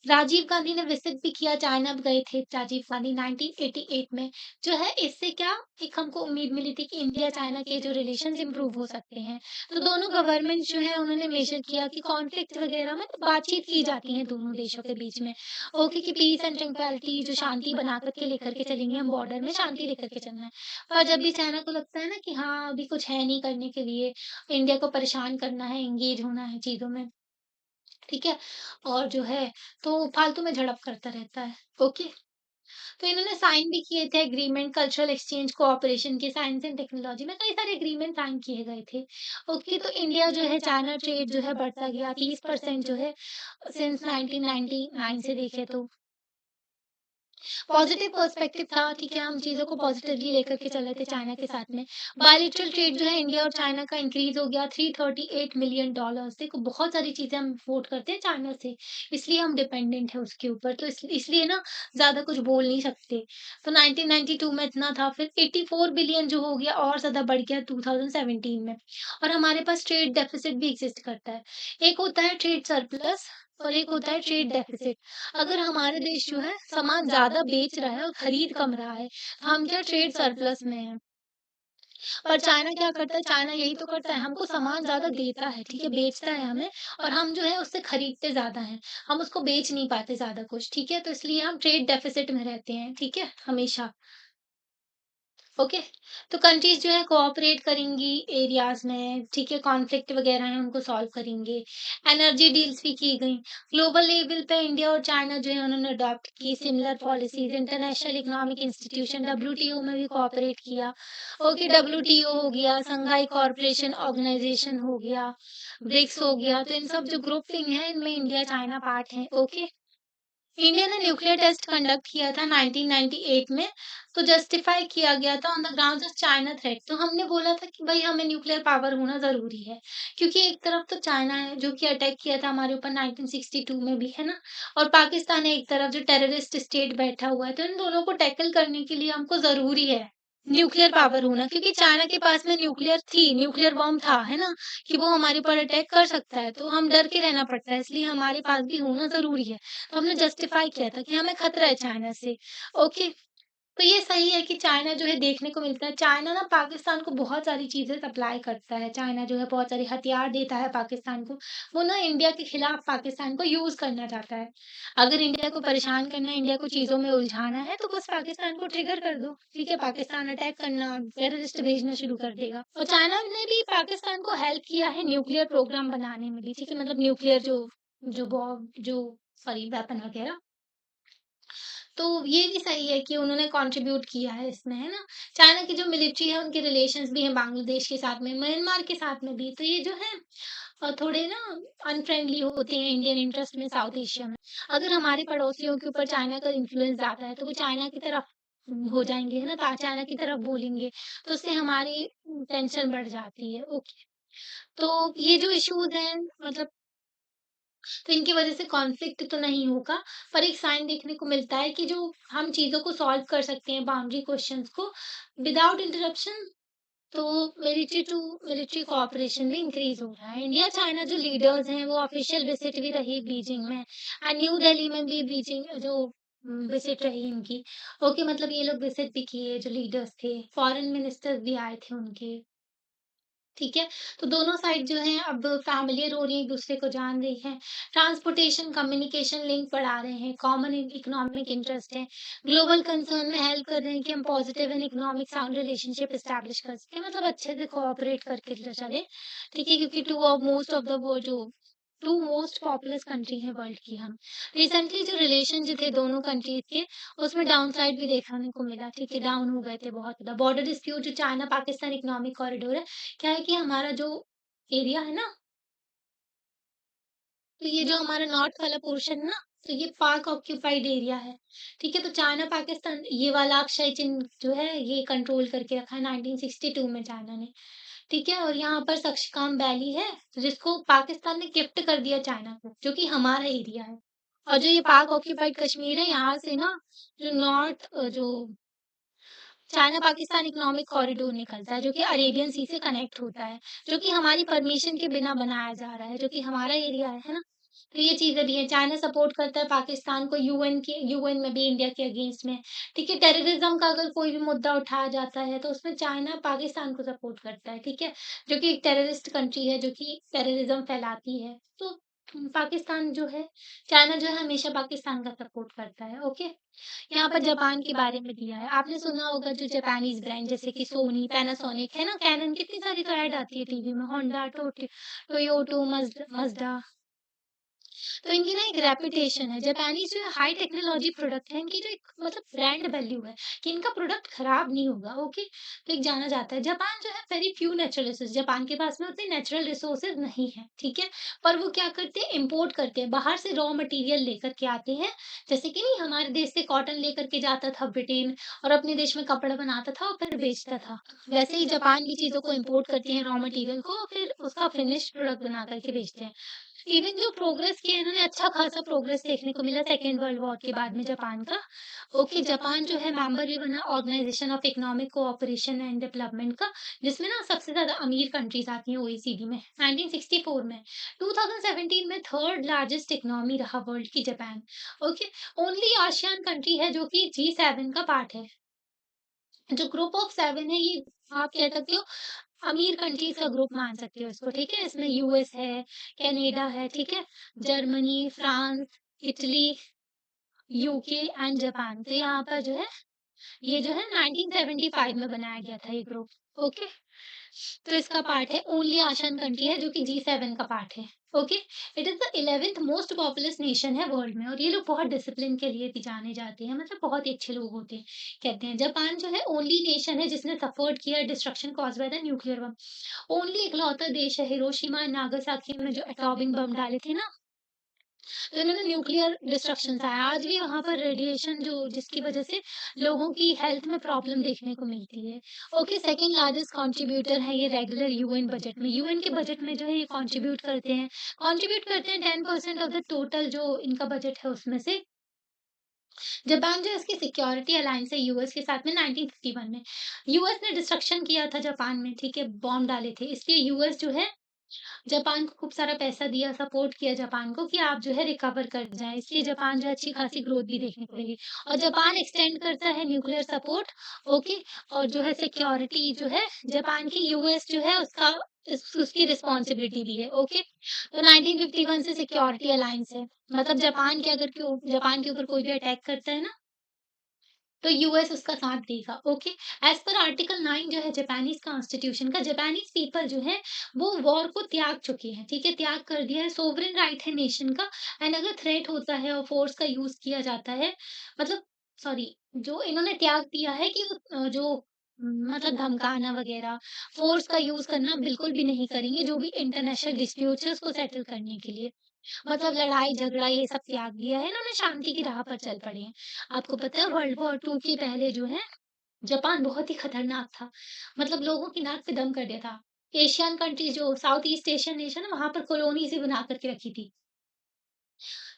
राजीव गांधी ने विजिट भी किया, चाइना भी गए थे राजीव गांधी 1988 में। जो है इससे क्या एक हमको उम्मीद मिली थी कि इंडिया चाइना के जो रिलेशंस इंप्रूव हो सकते हैं। तो दोनों गवर्नमेंट जो है उन्होंने मेजर किया कि कॉन्फ्लिक्ट वगैरह में तो बातचीत की जाती है दोनों देशों के बीच में। ओके, कि पीस एंड ट्रैंक्विलिटी, जो शांति बना कर के लेकर के चलेंगे, हम बॉर्डर में शांति लेकर के चलना है। पर जब भी चाइना को लगता है ना कि हाँ अभी कुछ है नहीं करने के लिए, इंडिया को परेशान करना है, एंगेज होना है चीजों में, ठीक है? और जो है तो फालतू में झड़प करता रहता है। ओके? तो इन्होंने साइन भी किए थे एग्रीमेंट, कल्चरल एक्सचेंज, कोऑपरेशन के, साइंस एंड टेक्नोलॉजी में कई सारे एग्रीमेंट साइन किए गए थे। ओके, तो इंडिया जो है चाइना ट्रेड जो है बढ़ता गया 30% जो है सिंस 1999 से देखें तो। पॉजिटिव पर्सपेक्टिव था, ठीक है? हम चीज़ों को पॉजिटिवली लेकर के चल रहे थे चाइना के साथ में। बायलैटरल ट्रेड जो है इंडिया और चाइना का इंक्रीज़ हो गया $338 मिलियन। देखो बहुत सारी चीज़ें हम इम्पोर्ट करते हैं चाइना से, इसलिए हम डिपेंडेंट हैं उसके ऊपर, तो इसलिए ना ज़्यादा कुछ बोल नहीं सकते। तो 1992 में इतना था, फिर 84 बिलियन जो हो गया और ज़्यादा बढ़ गया 2017 में। और हमारे पास ट्रेड डेफिसिट भी एक्सिस्ट करता है। एक होता है ट्रेड सरप्लस और एक होता है ट्रेड डेफिसिट। अगर हमारे देश जो है सामान ज़्यादा बेच रहा है और खरीद कम रहा है, तो हम क्या ट्रेड सरप्लस में हैं। पर चाइना क्या करता है, चाइना यही तो करता है, हमको सामान ज़्यादा देता है, ठीक है? बेचता है हमें, और हम जो है उससे खरीदते ज़्यादा हैं। हम उसको बेच नहीं पाते ज़्यादा कुछ, ठीक है? तो इसलिए हम ट्रेड डेफिसिट में रहते हैं, ठीक है? हमेशा। ओके, तो कंट्रीज जो है कोऑपरेट करेंगी एरियाज में, ठीक है? कॉन्फ्लिक्ट वगैरह है उनको सॉल्व करेंगे। एनर्जी डील्स भी की गई। ग्लोबल लेवल पे इंडिया और चाइना जो है उन्होंने अडॉप्ट की similar policies. International economic institution WTO में भी कोऑपरेट किया। ओके, डब्ल्यूटीओ हो गया, संघाई कॉर्पोरेशन ऑर्गेनाइजेशन हो गया, ब्रिक्स हो गया, तो इन सब जो ग्रुपिंग है इनमें इंडिया चाइना पार्ट है। ओके, इंडिया ने न्यूक्लियर टेस्ट कंडक्ट किया था 1998 में, तो जस्टिफाई किया गया था on the grounds of China threat. तो हमने बोला था कि भई हमें न्यूक्लियर पावर होना ज़रूरी है, क्योंकि एक तरफ तो चाइना है जो कि अटैक किया था हमारे ऊपर 1962 में भी, है ना? और पाकिस्तान है एक तरफ जो टेररिस्ट स्टेट बैठा हुआ है, तो इन दोनों को टैकल करने के लिए हमको ज़रूरी है न्यूक्लियर पावर होना, क्योंकि चाइना के पास में न्यूक्लियर बॉम्ब था, है ना? कि वो हमारे ऊपर अटैक कर सकता है, तो हम डर के रहना पड़ता है, इसलिए हमारे पास भी होना ज़रूरी है। तो हमने जस्टिफाई किया था कि हमें खतरा है चाइना से। ओके, तो ये सही है कि चाइना जो है देखने को मिलता है, चाइना ना पाकिस्तान को बहुत सारी चीज़ें सप्लाई करता है। चाइना जो है बहुत सारे हथियार देता है पाकिस्तान को। वो ना इंडिया के खिलाफ पाकिस्तान को यूज़ करना चाहता है। अगर इंडिया को परेशान करना है, इंडिया को चीज़ों में उलझाना है, तो बस पाकिस्तान को ट्रिगर कर दो। ठीक है, पाकिस्तान अटैक करना, टेररिस्ट भेजना शुरू कर देगा। और चाइना ने भी पाकिस्तान को हेल्प किया है न्यूक्लियर प्रोग्राम बनाने में भी, ठीक है? मतलब न्यूक्लियर जो जो बॉम्ब जो सॉरी वेपन वगैरह। तो ये भी सही है कि उन्होंने कंट्रीब्यूट किया है इसमें, है ना? चाइना की जो मिलिट्री है उनके रिलेशंस भी हैं बांग्लादेश के साथ में, म्यांमार के साथ में भी। तो ये जो है थोड़े ना अनफ्रेंडली होते हैं इंडियन इंटरेस्ट में साउथ एशिया में। अगर हमारे पड़ोसियों के ऊपर चाइना का इन्फ्लुएंस ज़्यादा है, तो वो चाइना की तरफ हो जाएँगे, है ना? चाइना की तरफ बोलेंगे, तो उससे हमारी टेंशन बढ़ जाती है। ओके, तो ये जो इश्यूज़ हैं मतलब तो इनकी वजह से कॉन्फ्लिक्ट तो नहीं होगा, पर एक साइन देखने को मिलता है कि जो हम चीज़ों को सॉल्व कर सकते हैं बाउंड्री क्वेश्चंस को विदाउट इंटरप्शन, तो मिलिट्री टू मिलिट्री कोऑपरेशन भी इंक्रीज हो रहा है। इंडिया चाइना जो लीडर्स हैं वो ऑफिशियल विजिट भी रही बीजिंग में एंड न्यू दिल्ली में भी बीजिंग जो विजिट रही इनकी। ओके, मतलब ये लोग विजिट भी किए जो लीडर्स थे, फॉरेन मिनिस्टर्स भी आए थे उनके। ठीक है? तो दोनों साइड जो हैं अब फ़ैमिलियर हो रही हैं, एक-दूसरे को जान रही हैं। ट्रांसपोर्टेशन, कम्युनिकेशन लिंक बढ़ा रहे हैं, कॉमन इकोनॉमिक इंटरेस्ट है। ग्लोबल कंसर्न में हेल्प कर रहे हैं कि हम positive and economic sound relationship establish कर सकें, मतलब अच्छे से कोऑपरेट करके चलें। ठीक है? क्योंकि two of most of the वो जो 2 मोस्ट पॉपुलस कंट्री हैं वर्ल्ड की हम। रिसेंटली जो रिलेशन जो थे दोनों कंट्रीज़ के, उसमें डाउन साइड भी देखने को मिला, ठीक है? डाउन हो गए थे बहुत ज़्यादा। बॉर्डर डिस्प्यूट जो चाइना-पाकिस्तान इकोनॉमिक कॉरिडोर है, क्या है कि हमारा जो एरिया है ना, तो ये जो हमारा नॉर्थ वाला पोर्शन है ना, तो ये पाक ऑक्यूपाइड एरिया है, ठीक है? तो चाइना पाकिस्तान ये वाला अक्षय चिन्ह जो है ये कंट्रोल करके रखा है 1962 में चाइना ने, ठीक है? और यहाँ पर सक्सकाम वैली है, जिसको पाकिस्तान ने गिफ्ट कर दिया चाइना को, जो कि हमारा एरिया है। और जो ये पाक ऑक्यूपाइड कश्मीर है, यहाँ से ना जो जो चाइना पाकिस्तान इकोनॉमिक कॉरिडोर निकलता है, जो कि अरेबियन सी से कनेक्ट होता है, जो कि हमारी परमिशन के बिना बनाया जा रहा है, जो कि हमारा एरिया है ना? तो ये चीज़ें भी हैं। चाइना सपोर्ट करता है पाकिस्तान को यूएन में भी इंडिया के अगेंस्ट में, ठीक है? टेररिज़्म का अगर कोई भी मुद्दा उठाया जाता है, तो उसमें चाइना पाकिस्तान को सपोर्ट करता है, ठीक है? जो कि एक टेररिस्ट कंट्री है, जो कि टेररिज़्म फैलाती है। तो पाकिस्तान जो है चाइना जो है हमेशा पाकिस्तान का सपोर्ट करता है, ओके? यहाँ पर जापान के बारे में दिया है। आपने सुना होगा जो जापानीज़ ब्रांड जैसे कि सोनी, पैनासोनिक है ना, कैनन कितनी सारी तो ऐड आती है टीवी में, होंडा, टोयोटो, मज़्दा। तो इनकी ना एक रेपुटेशन है, जापानीज़ जो है हाई टेक्नोलॉजी प्रोडक्ट है, इनकी जो एक मतलब ब्रांड वैल्यू है कि इनका प्रोडक्ट खराब नहीं होगा, ओके? तो एक जाना जाता है। जापान जो है very few natural resource Japan के पास में उतने नेचुरल रिसोर्सेज़ नहीं है, ठीक है? पर वो क्या करते हैं इम्पोर्ट करते हैं, बाहर से रॉ मटेरियल लेकर के आते हैं। जैसे कि नहीं हमारे देश से कॉटन लेकर के जाता था ब्रिटेन और अपने देश में कपड़ा बनाता था और फिर बेचता था। वैसे ही जापान भी चीज़ों को इम्पोर्ट करते हैं रॉ मटेरियल को फिर उसका फिनिश्ड प्रोडक्ट बना कर के बेचते हैं। इवन जो प्रोग्रेस किया है इन्होंने अच्छा खासा प्रोग्रेस देखने को मिला सेकेंड वर्ल्ड वॉर के बाद में जापान का। ओके, जापान जो है मेंबर भी बना Organisation of Economic Cooperation and Development का, जिसमें ना सबसे ज़्यादा अमीर कंट्रीज़ आती हैं ओईसीडी में 1964 में। 2017 में थर्ड लार्जेस्ट इकोनॉमी रहा वर्ल्ड की Japan. Okay, only ASEAN country है जो कि G7 का पार्ट है। जो ग्रुप ऑफ 7 है ये आप कह सकते हो अमीर कंट्रीज़ का ग्रुप मान सकते हो इसको, ठीक है? इसमें यूएस है, कनाडा है, ठीक है? Germany, France, Italy, UK and Japan. तो यहाँ पर जो है ये जो है 1975 में बनाया गया था ये ग्रुप, ओके? तो इसका पार्ट है ओनली आसियान कंट्री है जो कि G7 का पार्ट है, okay? It is the 11th most populous nation है वर्ल्ड में और ये लोग बहुत डिसिप्लिन के लिए भी जाने जाते हैं, मतलब बहुत ही अच्छे लोग होते हैं, कहते हैं। जापान जो है ओनली नेशन है जिसने सफ़र्ड किया destruction caused by the nuclear bomb. Only इकलौता देश है हिरोशिमा एंड नागासाकी में जो एटॉमिक बम डाले थे ना, तो इन्होंने न्यूक्लियर डिस्ट्रक्शन था। आज भी वहाँ पर रेडिएशन जो जिसकी वज़ह से लोगों की हेल्थ में प्रॉब्लम देखने को मिलती है। ओके, सेकंड लार्जेस्ट कंट्रीब्यूटर है ये रेगुलर यूएन बजट में। यूएन के बजट में जो है ये कंट्रीब्यूट करते हैं 10% ऑफ द टोटल जो इनका बजट है उसमें से। जापान जो है इसकी सिक्योरिटी अलायंस है यूएस के साथ में 1951 में। यूएस ने डिस्ट्रक्शन किया था जापान में, ठीक है? बॉम्ब डाले थे। इसलिए यूएस जो है जापान को खूब सारा पैसा दिया, सपोर्ट किया जापान को कि आप जो है रिकवर कर जाएँ, इसलिए जापान जो है अच्छी-खासी ग्रोथ भी देखने को मिली। और जापान एक्सटेंड करता है न्यूक्लियर सपोर्ट, ओके? और जो है सिक्योरिटी जो है जापान की यूएस जो है उसकी रिस्पॉन्सिबिलिटी भी है, ओके? तो 1951 से सिक्योरिटी अलायंस है। मतलब जापान के ऊपर कोई भी अटैक करता है ना, तो यूएस उसका साथ देगा, ओके? एज़ पर आर्टिकल 9 जो है जापानीज़ कॉन्स्टिट्यूशन का, जापानीज़ पीपल जो है वो वॉर को त्याग चुके हैं, ठीक है? त्याग कर दिया है, सोवरेन राइट है नेशन का एंड अगर थ्रेट होता है और फ़ोर्स का यूज़ किया जाता है, मतलब सॉरी, जो इन्होंने त्याग दिया है कि जो मतलब धमकाना वगैरह, फ़ोर्स का यूज़ करना बिल्कुल भी नहीं करेंगे, जो भी इंटरनेशनल डिस्प्यूट्स है उसको सेटल करने के लिए। मतलब लड़ाई-झगड़ा ये सब त्याग दिया है इन्होंने, शांति की राह पर चल पड़े हैं। आपको पता है वर्ल्ड वॉर 2 के पहले जो है, जापान बहुत ही खतरनाक था। मतलब लोगों की नाक पे दम कर दिया था। एशियन कंट्रीज़ जो साउथ ईस्ट एशियन नेशन है, वहाँ पर कॉलोनीज़ ही बना कर के रखी थी।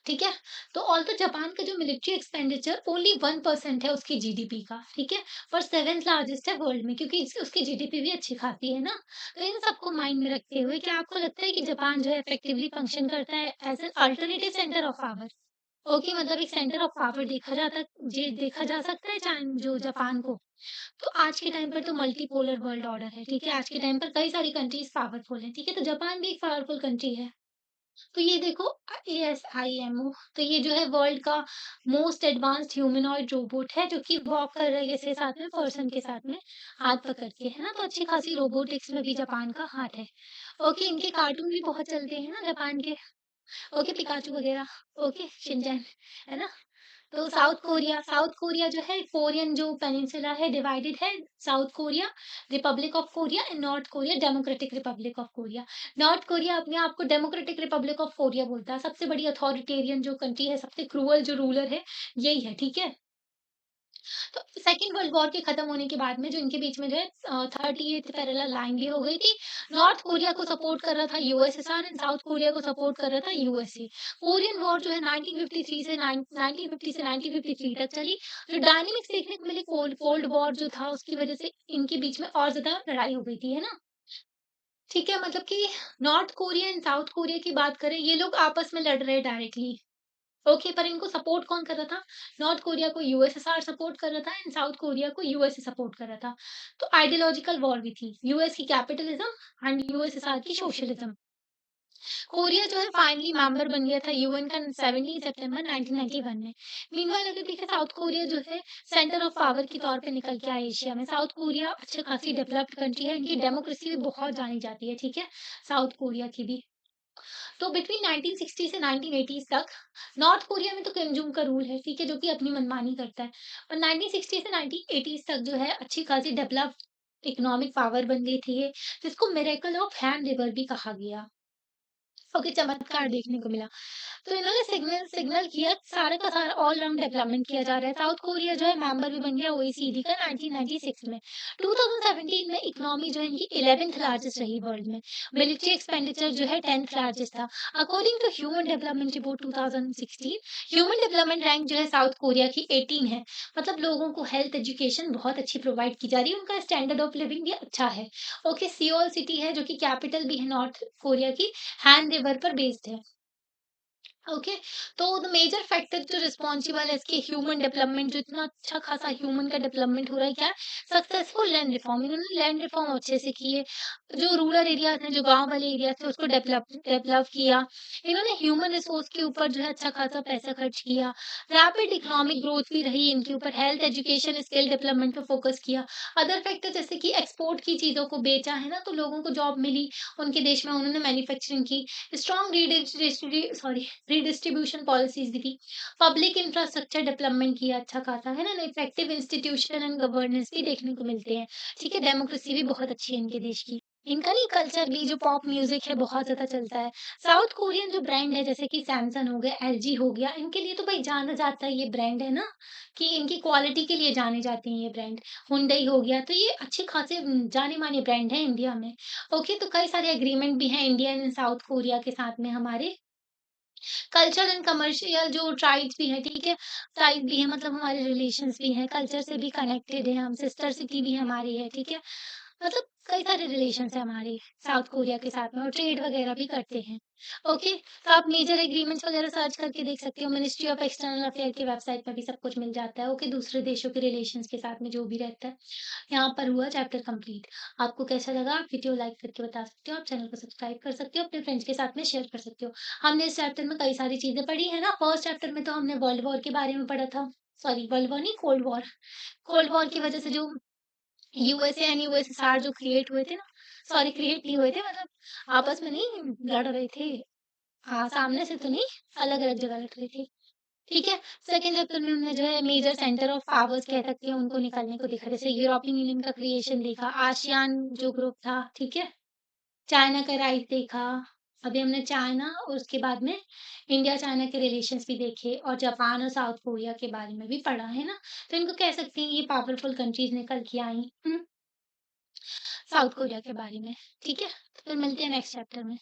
ठीक है? तो ऑल्दो जापान का जो मिलिट्री एक्सपेंडिचर ओनली 1% है उसकी जीडीपी का, ठीक है? पर 7th लार्जेस्ट है वर्ल्ड में, क्योंकि उसकी जीडीपी भी अच्छी खासी है ना? तो इन सबको माइंड में रखते हुए क्या आपको लगता है कि जापान जो है इफेक्टिवली फंक्शन करता है as an alternative centre of power? Okay, मतलब एक सेंटर ऑफ पावर देखा जा सकता है जो जापान को। तो आज के टाइम पर तो मल्टीपोलर वर्ल्ड ऑर्डर है, ठीक है? आज के टाइम पर कई सारी कंट्रीज़ पावरफुल हैं, ठीक है? तो जापान भी एक पावरफुल कंट्री है। तो ये देखो एएसआईएमओ, तो ये जो है वर्ल्ड का मोस्ट एडवांस्ड ह्यूमनॉइड रोबोट है, जो कि वॉक कर रहा है किसके साथ में, पर्सन के साथ में हाथ पकड़ के, है ना? तो अच्छी खासी रोबोटिक्स में भी जापान का हाथ है। ओके, इनके कार्टून भी बहुत चलते हैं ना जापान के। ओके, पिकाचू वगैरह, ओके, शिनचैन, है ना? तो साउथ कोरिया जो है कोरियन जो पेनिनसुला है डिवाइडेड है, south Korea, Republic of Korea and north Korea, democratic Republic of Korea. North Korea अपने आप को डेमोक्रेटिक रिपब्लिक ऑफ कोरिया बोलता है। सबसे बड़ी अथॉरिटेरियन जो कंट्री है, सबसे क्रूअल जो रूलर है, यही है, ठीक है? तो सेकंड वर्ल्ड वॉर के खत्म होने के बाद में जो इनके बीच में जो है 38th पैरेलल लाइन भी हो गई थी। नॉर्थ कोरिया को सपोर्ट कर रहा था यूएसएसआर एंड साउथ कोरिया को सपोर्ट कर रहा था यूएसए। कोरियन वॉर जो है 1950 से 1953 तक चली। जो डायनामिक्स देखने को मिली कोल्ड कोल्ड वॉर जो था उसकी वजह से इनके बीच में और ज़्यादा लड़ाई हो गई थी, है ना? ठीक है, मतलब कि north Korea and south Korea की बात करें, ये लोग आपस में लड़ रहे हैं डायरेक्टली। ओके, पर इनको सपोर्ट कौन कर रहा था? नॉर्थ कोरिया को यूएसएसआर सपोर्ट कर रहा था एंड साउथ कोरिया को यूएसए सपोर्ट कर रहा था। तो आइडियोलॉजिकल वॉर भी थी। यूएस की कैपिटलिज्म एंड यूएसएसआर की सोशलिज्म। कोरिया जो है फाइनली मेंबर बन गया था यूएन का 17 सितंबर 1991 में। मीनवाइल अगर देखें साउथ कोरिया जो है सेंटर ऑफ पावर के तौर पे निकल के आया एशिया में। साउथ कोरिया अच्छी खासी डेवलप्ड कंट्री है, इनकी डेमोक्रेसी भी बहुत जानी जाती है, ठीक है? साउथ कोरिया की भी। तो बिटवीन 1960 से 1980 तक नॉर्थ कोरिया में तो किम जोंग का रूल है, ठीक है, जो कि अपनी मनमानी करता है। और 1960 से 1980 तक जो है अच्छी खासी डेवलप्ड इकोनॉमिक पावर बन गई थी ये, जिसको मिरेकल ऑफ हैम रिवर भी कहा गया। ओके, चमत्कार देखने को मिला। तो इन्होंने सिग्नल सिग्नल किया सारे का सारा ऑल राउंड डेवलपमेंट किया जा रहा है। साउथ कोरिया जो है मेंबर भी बन गया ओईसीडी का 1996 में। 2017 में इकोनॉमी जो है इनकी 11th लार्जेस्ट रही वर्ल्ड में। मिलिट्री एक्सपेंडिचर जो है 10th लार्जेस्ट था। According to human development report 2016, human development rank जो है साउथ कोरिया की 18 है। मतलब लोगों को हेल्थ एजुकेशन बहुत अच्छी प्रोवाइड की जा रही है, उनका स्टैंडर्ड ऑफ लिविंग भी अच्छा है। ओके, सियोल सिटी है जो कि कैपिटल भी है नॉर्थ कोरिया की, हैन रिवर पर बेस्ड है। ओके, तो द मेजर फैक्टर जो रिस्पॉन्सिबल है इसके ह्यूमन डेवलपमेंट, जो इतना अच्छा खासा ह्यूमन का डेवलपमेंट हो रहा है, क्या है? Successful land reform. इन्होंने लैंड रिफॉर्म अच्छे से किए। जो रूरल एरियाज हैं, जो गांव वाले एरियाज थे, उसको डेवलप डेवलप किया। इन्होंने ह्यूमन रिसोर्स के ऊपर जो है अच्छा खासा पैसा खर्च किया। रैपिड इकोनॉमिक ग्रोथ भी रही इनके ऊपर। हेल्थ एजुकेशन स्किल डेवलपमेंट पे फोकस किया। अदर फैक्टर जैसे कि एक्सपोर्ट की चीजों को बेचा है ना, तो लोगों को जॉब मिली उनके देश में, उन्होंने मैन्युफैक्चरिंग की। स्ट्रॉन्ग रिडिस्ट्रीब्यूशन पॉलिसीज़ भी थी। पब्लिक इंफ्रास्ट्रक्चर डेवलपमेंट किया अच्छा खासा, है ना? इफेक्टिव इंस्टीट्यूशन एंड गवर्नेंस भी देखने को मिलते हैं। ठीक है, डेमोक्रेसी भी बहुत अच्छी है इनके देश की। इनका नहीं कल्चर भी, जो पॉप म्यूज़िक है बहुत ज़्यादा चलता है। साउथ कोरियन जो ब्रांड है जैसे कि सैमसंग हो गया, एलजी हो गया, इनके लिए तो भाई जाना जाता है ये ब्रांड, है ना? कि इनकी क्वालिटी के लिए जाने जाते हैं ये ब्रांड। हुंडई हो गया, तो ये अच्छे खासे जाने-माने ब्रांड हैं इंडिया में। ओके, तो कई सारे एग्रीमेंट भी हैं इंडिया एंड साउथ कोरिया के साथ में हमारे। कल्चर एंड कमर्शियल जो ट्राइब्स भी हैं, ठीक है? ट्राइब भी है, मतलब हमारे रिलेशंस भी हैं, कल्चर से भी कनेक्टेड हैं हम, सिस्टर सिटी भी हमारी है, ठीक है? मतलब कई सारे रिलेशंस हैं हमारे साउथ कोरिया के साथ में, और ट्रेड वगैरह भी करते हैं। ओके, तो आप मेजर एग्रीमेंट्स वगैरह सर्च करके देख सकते हो। मिनिस्ट्री ऑफ एक्सटर्नल अफेयर की वेबसाइट पे भी सब कुछ मिल जाता है। ओके, दूसरे देशों के रिलेशंस के साथ में जो भी रहता है। यहाँ पर हुआ चैप्टर कंप्लीट। आपको कैसा लगा? आप वीडियो लाइक करके बता सकते हो, आप चैनल को सब्सक्राइब कर सकते हो, अपने फ्रेंड्स के साथ में शेयर कर सकते हो। हमने इस चैप्टर में कई सारी चीज़ें पढ़ी है ना, फर्स्ट चैप्टर में तो हमने वर्ल्ड वॉर के बारे में पढ़ा था। सॉरी, वर्ल्ड वॉर नहीं, कोल्ड वॉर। कोल्ड वॉर की वजह से जो यूएसए एंड यूएसएसआर जो क्रिएट हुए थे ना, सॉरी क्रिएट नहीं हुए थे, मतलब आपस में नहीं लड़ रहे थे। हाँ, सामने से तो नहीं, अलग-अलग जगह लड़ रहे थे। ठीक है? सेकंड चैप्टर में हमने जो है मेजर सेंटर ऑफ पावर्स कह सकते हैं उनको निकलने को देखा। जैसे यूरोपियन यूनियन का क्रिएशन देखा, आसियान जो ग्रुप था, ठीक है? चाइना का राइज़ देखा, अभी हमने चाइना और उसके बाद में इंडिया-चाइना के रिलेशंस भी देखे और जापान और साउथ कोरिया के बारे में भी पढ़ा, है ना? तो इनको कह सकते हैं ये पावरफुल कंट्रीज़ निकल के आई साउथ कोरिया के बारे में, ठीक है? तो फिर मिलते हैं नेक्स्ट चैप्टर में।